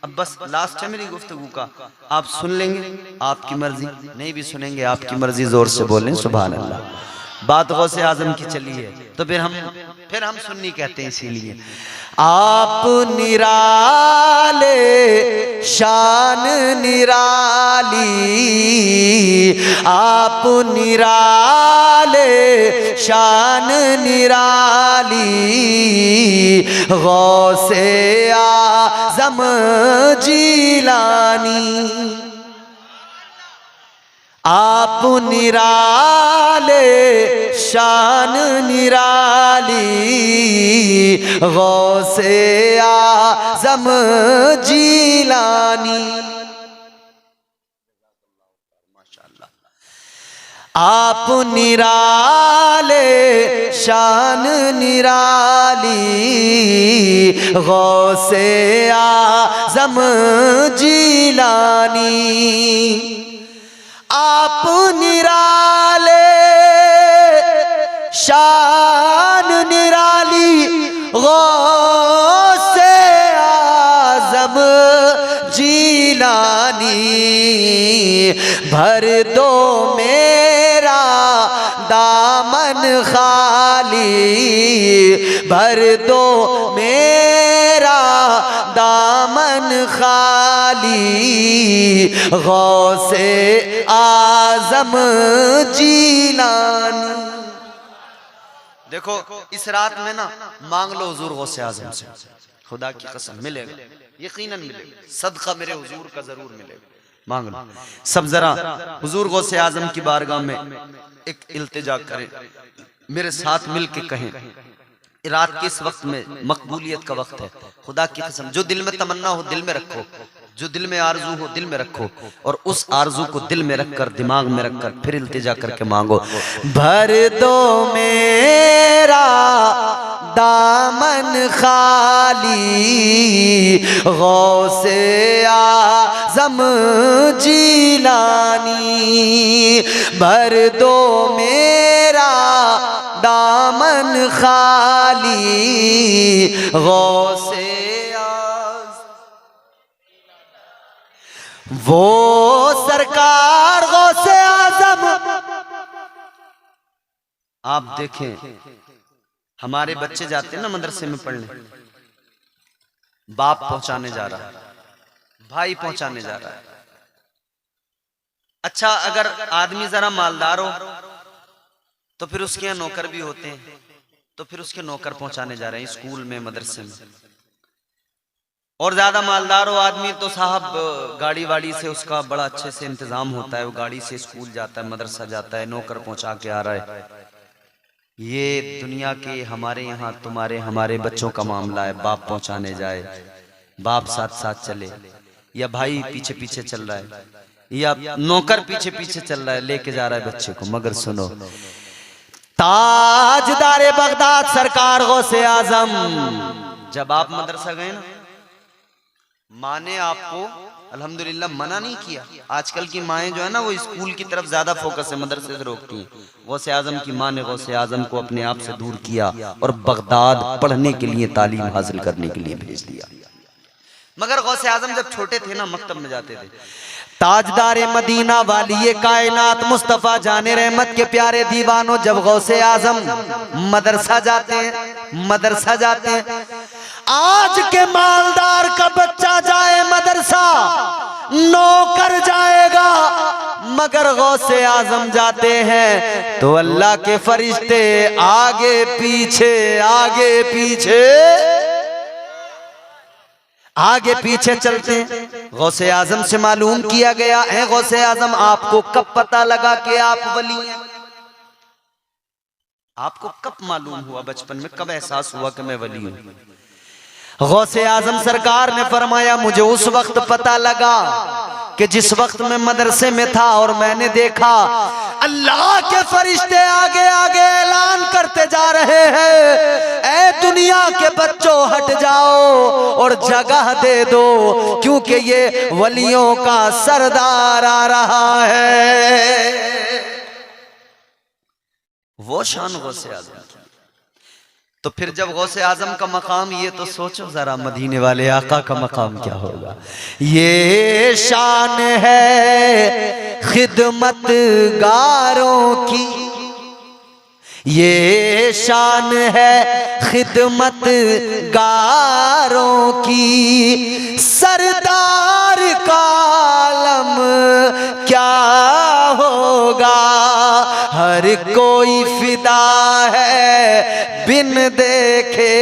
अब बस लास्ट है मेरी गुफ्तगू का, आप सुन लेंगे आपकी मर्जी, नहीं भी सुनेंगे आपकी मर्जी, जोर से बोलें सुभान अल्लाह। बात गौसे आजम की चली है तो फिर हम सुन्नी कहते हैं, इसीलिए आप निराले शान निराली, आप निराले शान निराली, गौसे आज़म जीलानी। आप निराले शान निराली, गौसे आज़म जीलानी। माशाअल्लाह। आप निराले शान निराली, गौसे आज़म जीलानी। आप निराले शान निराली, गौसे आज़म जीलानी, भर दो मेरा दामन खाली, भर दो मेरा दामन खाली, गौसे आज़म जीलानी। देखो इस रात में ना मांग लो हुजूर गौसे आज़म से, खुदा की कसम मिलेगा, यकीनन मिलेगा, सदका मेरे हुजूर का जरूर मिलेगा। मांग लो सब, जरा हुजूर गौसे आज़म की बारगाह में एक इल्तिजा करें, मेरे साथ मिल के कहें, रात के इस वक्त में मकबूलियत का वक्त है। खुदा की कसम जो दिल में तमन्ना हो दिल में रखो, जो दिल में आरजू हो दिल में रखो, और उस आरजू को दिल में रखकर दिमाग में रखकर फिर इल्तिजा करके मांगो। भर दो मेरा दामन खाली, गौसे आज़म जीलानी, भर दो मेरा दामन खाली, गौसे वो सरकार गौसे आज़म। आप देखें हमारे बच्चे जाते हैं ना मदरसे में पढ़ने, बाप पहुंचाने जा रहा है, भाई पहुंचाने जा रहा है। अच्छा अगर आदमी जरा मालदार हो तो फिर उसके यहाँ नौकर भी होते हैं, तो फिर उसके नौकर पहुंचाने जा रहे हैं स्कूल में मदरसे में। और ज्यादा मालदार हो आदमी तो साहब गाड़ी वाड़ी से उसका बड़ा अच्छे से इंतजाम होता है, वो गाड़ी से स्कूल जाता है, मदरसा जाता है, नौकर पहुंचा के आ रहा है। ये दुनिया के हमारे यहाँ तुम्हारे हमारे बच्चों का मामला है। बाप पहुंचाने जाए, बाप साथ साथ चले, या भाई पीछे पीछे चल रहा है, या नौकर पीछे पीछे चल रहा है, लेके जा रहा है बच्चे को। मगर सुनो, ताजदारे बगदाद सरकार गौसे आजम, जब आप मदरसा गए ना, माँ ने आपको अल्हम्दुलिल्लाह मना नहीं किया। आजकल की माएँ जो है ना, वो स्कूल की तरफ ज्यादा फोकस है, मदरसे से रोकती हैं। गौसे आजम की माँ ने गौसे आजम को अपने आप से दूर किया और बगदाद पढ़ने के लिए, तालीम हासिल करने के लिए भेज दिया। मगर गौसे आजम जब छोटे थे ना, मकतब में जाते थे। ताजदारे मदीना वाली कायनात मुस्तफा जाने रहमत के प्यारे दीवानों, जब गौसे आजम मदरसा जाते हैं, मदरसा जाते हैं, आज के मालदार का बच्चा जाए मदरसा, नौकर जाएगा, मगर गौसे आजम जाते हैं तो अल्लाह के फरिश्ते आगे पीछे, आगे पीछे, आगे पीछे चलते हैं। गौसे आजम से मालूम किया गया है, गौसे आजम आपको कब पता लगा कि आप वली हैं? आपको कब मालूम हुआ, बचपन में कब एहसास हुआ कि मैं वली हूं? गौसे आजम सरकार ने फरमाया, मुझे उस वक्त पता लगा कि जिस वक्त मैं मदरसे में था और मैंने देखा अल्लाह के फरिश्ते आगे आगे ऐलान करते जा रहे हैं, ऐ दुनिया के बच्चों हट जाओ और जगह दे दो, क्योंकि ये वलियों का सरदार आ रहा है। वो शान गौसे आजम की। तो फिर जब गौसे आजम का मकाम ये, तो सोचो जरा मदीने वाले आका का मकाम क्या होगा। ये शान है खिदमत गारों की, ये शान है खिदमत गारों की, सरदार का आलम क्या होगा। हर कोई फिदा है बिन देखे,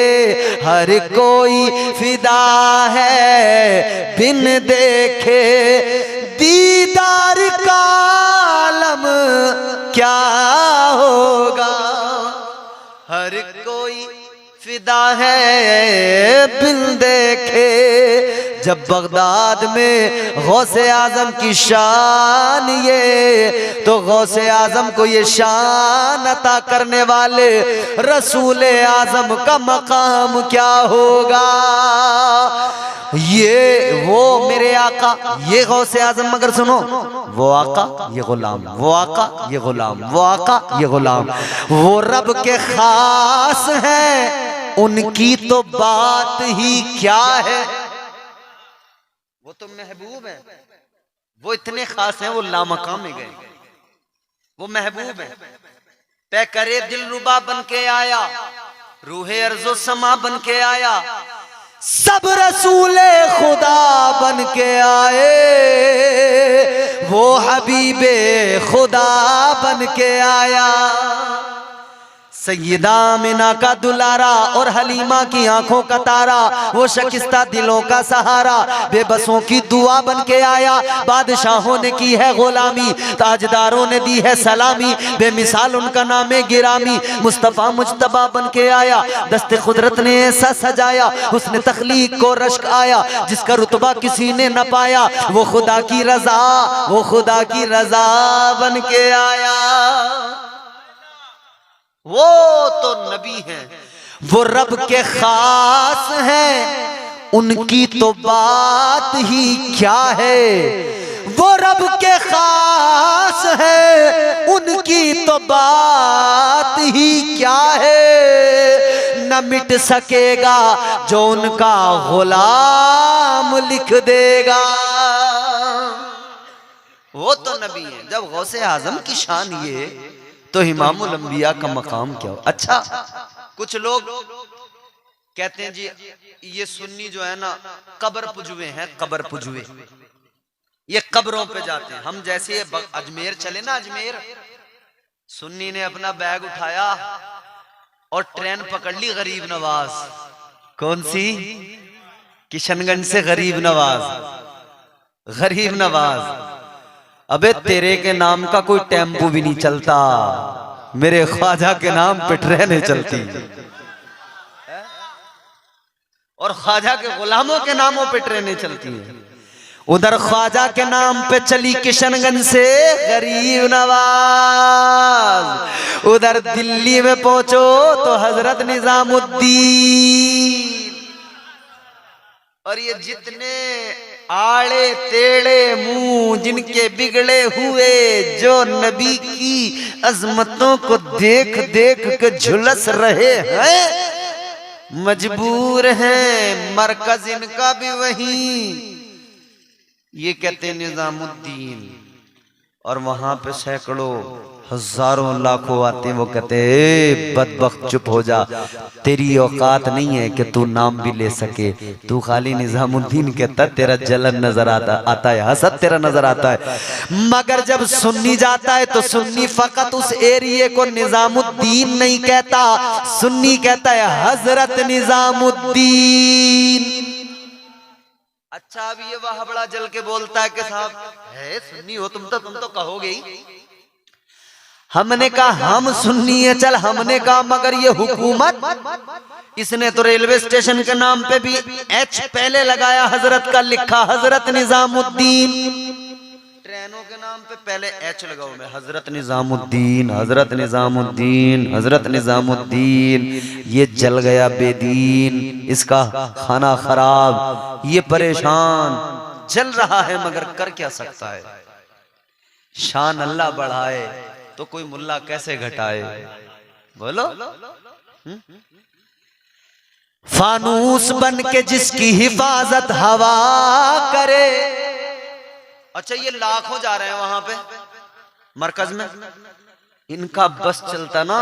हर कोई फिदा है बिन देखे, दीदार का आलम क्या होगा। हर कोई फिदा है बिन देखे। जब बगदाद में गौसे आजम की शान ये, तो गौसे आजम को ये शान अता करने वाले रसूल आजम का मकाम क्या होगा। ये वो मेरे आका, ये गौसे आजम, मगर सुनो, वो आका ये गुलाम, वो आका ये गुलाम, वो आका ये गुलाम, वो रब के खास हैं, उनकी तो बात ही क्या है। वो तो महबूब है, वो इतने खास हैं, वो लामकाम में गए, वो महबूब है। तय करे दिल रुबा बन के आया, रूहे अर्जो समा बन के आया, सब रसूले खुदा बन के आए, वो हबीबे खुदा बन के आया। सैयदा आमिना का दुलारा और हलीमा की आंखों का तारा, वो शकिस्ता दिलों का सहारा, बेबसों की दुआ बन के आया। बादशाहों ने की है गुलामी, ताजदारों ने दी है सलामी, बेमिसाल उनका नाम है गिरामी। मुस्तफा मुज्तबा बन के आया, दस्ते कुदरत ने ऐसा सजाया, उसने तख्लीक को रश्क आया, जिसका रुतबा किसी ने न पाया। वो खुदा की रजा, वो खुदा की रजा बन के आया। वो तो नबी हैं, वो रब के खास हैं, उनकी तो बात ही क्या है। वो रब के खास है, उनकी तो बात ही क्या है। न मिट सकेगा जो उनका गुलाम लिख देगा। वो तो नबी है। जब गौसे आजम की शान ये, तो इमामुल अंबिया का मकाम क्या हो। अच्छा, कुछ लोग कहते हैं जी ये सुन्नी जो है ना कब्र पुजवे हैं, कब्र पुजवे, ये कब्रों पे जाते हैं। हम जैसे अजमेर चले ना, अजमेर सुन्नी ने अपना बैग उठाया और ट्रेन पकड़ ली गरीब नवाज। कौन सी? किशनगंज से गरीब नवाज, गरीब नवाज। अबे तेरे के नाम का कोई टेम्पो भी नहीं चलता, मेरे ख्वाजा के नाम पे ट्रेनें चलती और ख्वाजा के गुलामों के नामों पे ट्रेनें चलती हैं। उधर ख्वाजा के नाम पे चली किशनगंज से गरीब नवाज, उधर दिल्ली में पहुंचो तो हजरत निजामुद्दीन। और ये जितने आड़े टेढ़े मुंह जिनके बिगड़े हुए, जो नबी की अजमतों को देख देख के झुलस रहे हैं, मजबूर हैं, मरकज इनका भी वहीं। ये कहते हैं निजामुद्दीन, और वहां पे सैकड़ों हजारों लाखों आते हैं। वो कहते हैं बदबख्त चुप हो जा, तेरी औकात नहीं है कि तू नाम भी ले सके। तू खाली निजामुद्दीन कहता, तेरा जलन नजर आता है, हसद तेरा नजर आता है। मगर जब सुन्नी जाता है तो सुन्नी फकत उस एरिए को निजामुद्दीन नहीं कहता, सुन्नी कहता है हजरत निजामुद्दीन। अच्छा, अब ये वह बड़ा जल के बोलता है कि साहब है सुन्नी हो तुम तो कहोगे ही। हमने कहा हम सुन्नी है, चल हमने कहा, मगर ये हुकूमत, इसने तो रेलवे स्टेशन के नाम पे भी एच पहले लगाया, हजरत का लिखा हजरत निजामुद्दीन। ट्रेनों के नाम पे पहले एच लगाओ में हजरत निजामुद्दीन, हजरत निजामुद्दीन, हजरत निजामुद्दीन। ये जल गया बेदीन, इसका खाना खराब, ये परेशान, जल रहा है मगर कर क्या सकता है। शान अल्लाह बढ़ाए तो कोई मुल्ला कैसे घटाए, बोलो। फानूस बन के जिसकी हिफाजत हवा करे। अच्छा, ये लाखों जा रहे हैं वहां पे मरकज में, इनका बस चलता ना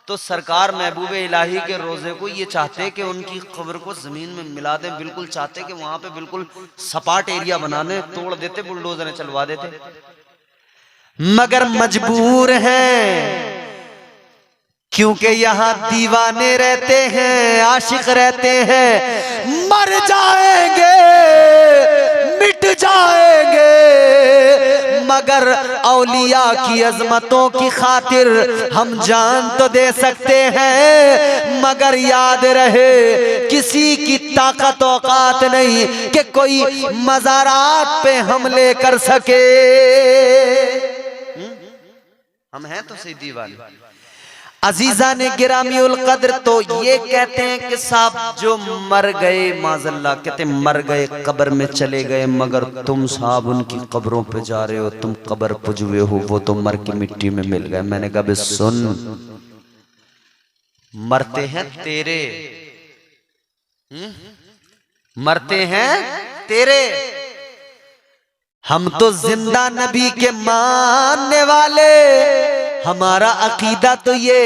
तो सरकार महबूब इलाही के रोजे को ये चाहते कि उनकी कब्र को जमीन में मिला दें, बिल्कुल चाहते कि वहां पे बिल्कुल सपाट एरिया बना दें, तोड़ देते, बुलडोजर चलवा देते, मगर मजबूर हैं क्योंकि यहाँ दीवाने रहते हैं, आशिक रहते हैं। मर जाएंगे, मिट जाएंगे, मगर औलिया की अजमतों की खातिर हम जान तो दे सकते हैं, मगर याद रहे किसी की ताकत औकात नहीं कि कोई मज़ारात पे हमले कर सके। हम हैं तो सही दीवाने। अजीजा ने गिरामी उल कद्र तो ये कहते हैं कि साहब जो मर गए, माज़ल्लाह कहते मर गए, कब्र में चले गए, मगर तुम साहब उनकी कब्रों पे जा रहे हो, तुम कब्र पुजुए हो, वो तो मर की मिट्टी में मिल गए। मैंने कहा सुन, मरते हैं तेरे, मरते हैं तेरे, हम तो जिंदा नबी के मानने वाले। हमारा अकीदा तो ये,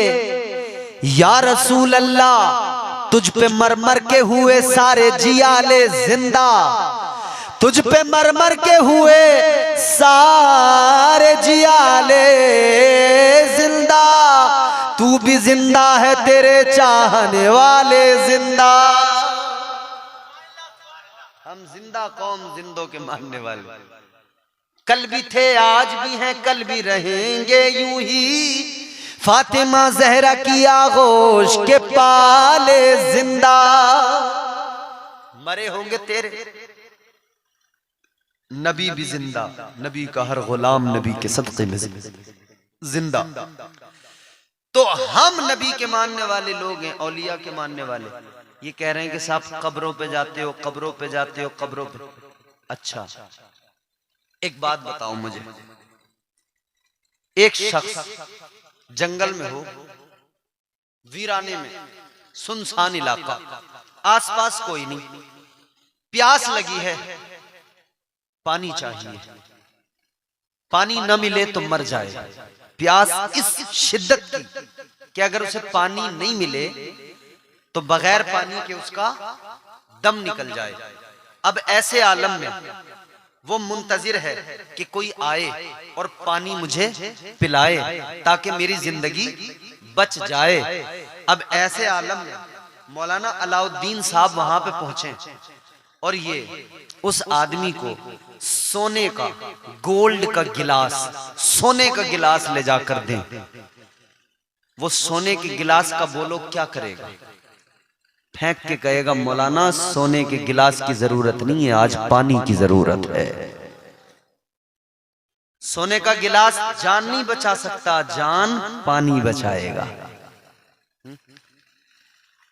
या रसूल अल्लाह तुझ पे मर मर के हुए सारे जियाले जिंदा, तुझ पे मर मर के हुए सारे जियाले जिंदा, तू भी जिंदा है, तेरे चाहने वाले जिंदा। हम जिंदा कौम, जिंदों के मानने वाले, कल भी थे आज भी हैं कल भी रहेंगे यूं ही, फातिमा जहरा की आगोश के पाले जिंदा। मरे होंगे तेरे, नबी भी जिंदा, नबी का हर गुलाम नबी के सदक़े में जिंदा। तो हम नबी के मानने वाले लोग हैं, औलिया के मानने वाले। ये कह रहे हैं कि साहब कब्रों पे जाते हो, कब्रों पे जाते हो, कब्रों पे। अच्छा, एक बात बताओ मुझे, एक शख्स जंगल में हो, वीराने में, सुनसान इलाका, आसपास कोई नहीं, प्यास लगी है, पानी चाहिए, पानी न मिले तो मर जाए। प्यास इस शिद्दत की कि अगर उसे पानी नहीं मिले तो बगैर पानी के उसका दम निकल जाए। अब ऐसे आलम में वो मुंतजिर है कि कोई आए और पानी मुझे पिलाए ताकि मेरी जिंदगी बच जाए। अब ऐसे आलम में मौलाना अलाउद्दीन साहब वहां पे पहुंचे और ये उस आदमी को सोने का, गोल्ड का गिलास, सोने का गिलास ले जाकर दें वो सोने के गिलास का बोलो क्या करेगा? फेंक के कहेगा मौलाना सोने के गिलास की जरूरत नहीं है, आज पानी की जरूरत है। सोने का गिलास जान नहीं बचा सकता, जान पानी बचाएगा।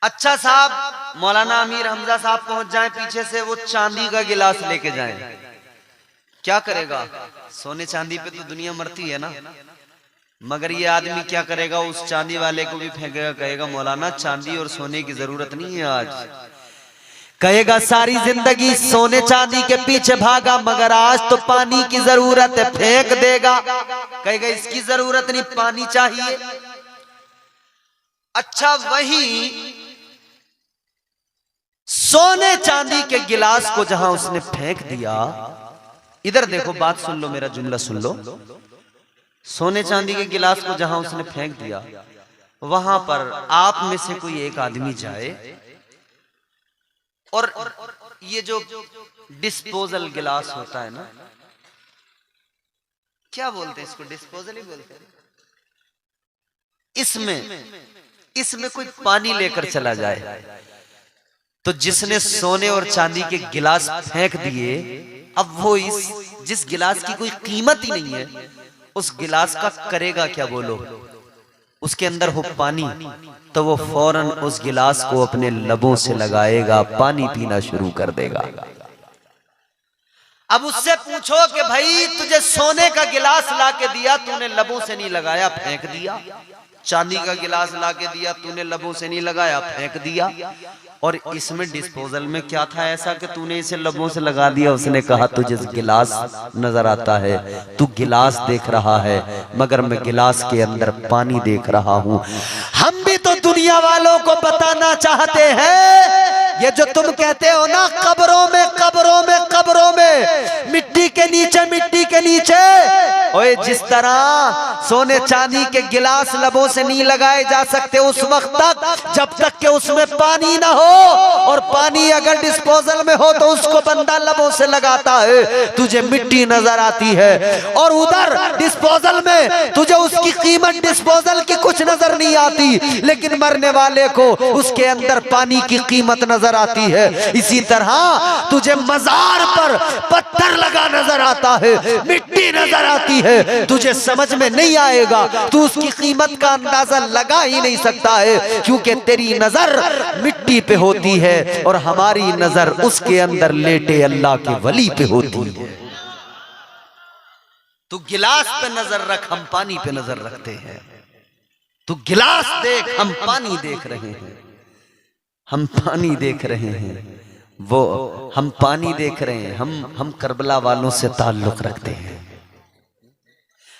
अच्छा साहब, मौलाना अमीर हमजा साहब पहुंच जाएं पीछे से, वो चांदी का गिलास लेके जाएं, क्या करेगा? सोने चांदी पे तो दुनिया मरती है ना, मगर ये आदमी क्या करेगा? उस चांदी वाले को भी फेंकेगा, कहेगा मौलाना चांदी और सोने की जरूरत नहीं है आज। कहेगा सारी जिंदगी सोने चांदी के पीछे भागा, मगर आज तो पानी की जरूरत है, फेंक देगा। कहेगा इसकी जरूरत नहीं, पानी चाहिए। अच्छा, वही सोने चांदी के गिलास को जहां उसने फेंक दिया, इधर देखो, बात सुन लो, मेरा जुमला सुन लो। सोने चांदी के गिलास को जहां उसने फेंक दिया, वहां पर आप में से कोई एक आदमी जाए और ये जो डिस्पोजल गिलास होता है ना, क्या बोलते हैं इसको? डिस्पोजल ही बोलते हैं। इसमें कोई पानी लेकर चला जाए, तो जिसने सोने और चांदी के गिलास फेंक दिए, अब वो जिस गिलास की कोई कीमत ही नहीं है, उस गिलास का करेगा क्या? बोलो, उसके अंदर हो पानी, तो वो फौरन उस गिलास को अपने लबों से लगाएगा, पानी पीना शुरू कर देगा। अब उससे पूछो कि भाई तुझे सोने का गिलास लाके दिया, तूने लबों से नहीं लगाया, फेंक दिया। चांदी का गिलास लाके दिया, तूने लबों से नहीं लगाया, फेंक दिया। और इसमें डिस्पोजल में क्या था ऐसा कि तूने इसे लबों से लगा दिया? उसने कहा तुझे गिलास नजर आता है, तू गिलास देख रहा है, मगर मैं गिलास के अंदर पानी देख रहा हूं। हम भी तो दुनिया वालों को बताना चाहते हैं, ये जो तुम कहते हो ना कब्रों में मिट्टी के नीचे, ओए जिस तरह सोने चांदी के गिलास लबों से नहीं लगाए जा सकते उस वक्त तक जब तक कि उसमें पानी ना हो, और पानी अगर डिस्पोजल में हो तो उसको बंदा लबों से लगाता है, तुझे मिट्टी नजर आती है। और उधर डिस्पोजल में तुझे उसकी कीमत डिस्पोजल की कुछ नजर नहीं आती, लेकिन मरने वाले को उसके अंदर पानी की कीमत नजर आती है। इसी तरह तुझे मजार पर पत्थर लगा नजर आता है, मिट्टी नजर आती है, तुझे समझ में नहीं आएगा, तू उसकी कीमत का अंदाजा लगा ही नहीं सकता है, क्योंकि तेरी नजर मिट्टी पे होती है और हमारी नजर उसके अंदर लेटे अल्लाह के वली पे होती है। तू गिलास पे नजर रख, हम पानी पे नजर रखते हैं। तू गिलास देख, हम पानी देख रहे हैं। हम पानी देख रहे हैं, वो हम पानी देख रहे हैं। हम करबला वालों से ताल्लुक रखते हैं।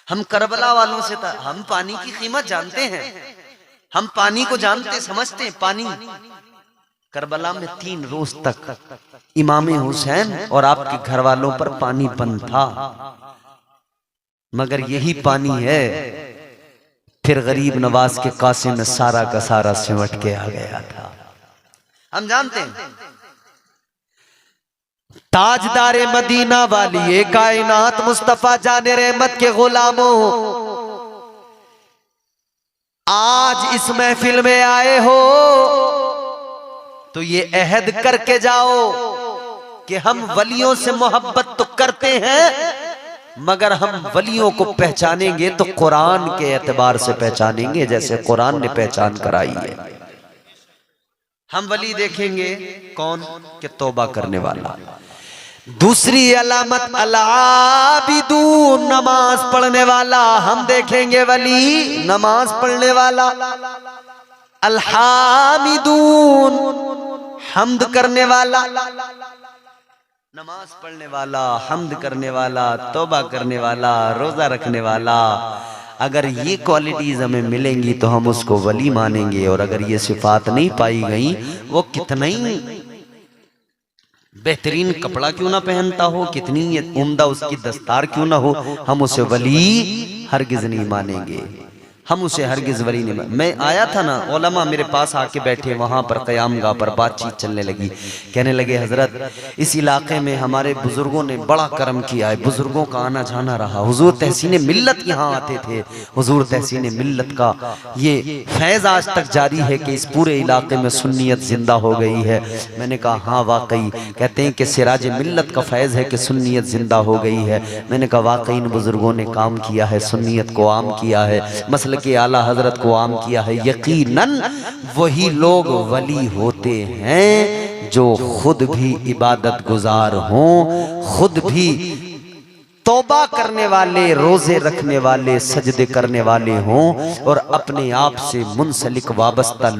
हम करबला वालों से हम पानी की कीमत जानते हैं, हम पानी को जानते समझते हैं। पानी करबला में 3 रोज तक इमाम हुसैन और आपके घर वालों पर पानी बंद था, मगर यही पानी है फिर गरीब नवाज के कासे में सारा का सारा सिमट के आ गया था। हम जानते हैं ताजदारे मदीना वाली कायनात मुस्तफा जाने रहमत के गुलामों, आज इस महफिल में आए हो तो ये अहद करके जाओ कि हम वलियों से मोहब्बत तो करते हैं, मगर हम वलियों को पहचानेंगे तो कुरान के एतबार से पहचानेंगे, जैसे कुरान ने पहचान कराई है। हम वली देखेंगे कौन के तौबा करने वाला। दूसरी अलामत अल-आबिदून, नमाज पढ़ने वाला। हम देखेंगे वली नमाज पढ़ने वाला। अल-हामिदून, हम्द करने वाला, नमाज पढ़ने वाला, हम्द करने वाला, तौबा करने वाला, रोजा रखने वाला। अगर ये क्वालिटीज हमें मिलेंगी तो हम उसको वली मानेंगे, और अगर ये सिफात नहीं पाई गई, वो कितना ही बेहतरीन कपड़ा क्यों ना पहनता हो, कितनी उम्दा उसकी दस्तार क्यों ना हो, हम उसे वली हरगिज नहीं मानेंगे। हम उसे हरगिज़ वली नहीं। मैं आया था ना, उलमा मेरे पास आके बैठे वहाँ पर क़यामगाह पर बातचीत चलने लगी। कहने लगे हज़रत इस इलाके में हमारे बुज़ुर्गों ने बड़ा करम किया है, बुज़ुर्गों का आना जाना रहा। हुज़ूर तहसीन मिल्लत यहाँ आते थे। हुज़ूर तहसीन मिल्लत का ये फैज़ आज तक जारी है कि इस पूरे इलाके में सुन्नियत ज़िंदा हो गई है। मैंने कहा हाँ वाकई। कहते हैं कि सिराज मिल्लत का फैज़ है कि सुन्नियत ज़िंदा हो गई है। मैंने कहा वाकई इन बुज़ुर्गों ने काम किया है, सुन्नियत को आम किया है, मसल के आला हजरत को आम किया है। यकीनन वही लोग वली होते हैं जो खुद भी इबादत गुजार हों, खुद भी तौबा करने वाले, रोजे रखने वाले, सजदे करने वाले हों और अपने आप से मुंसलिक वाबस्ता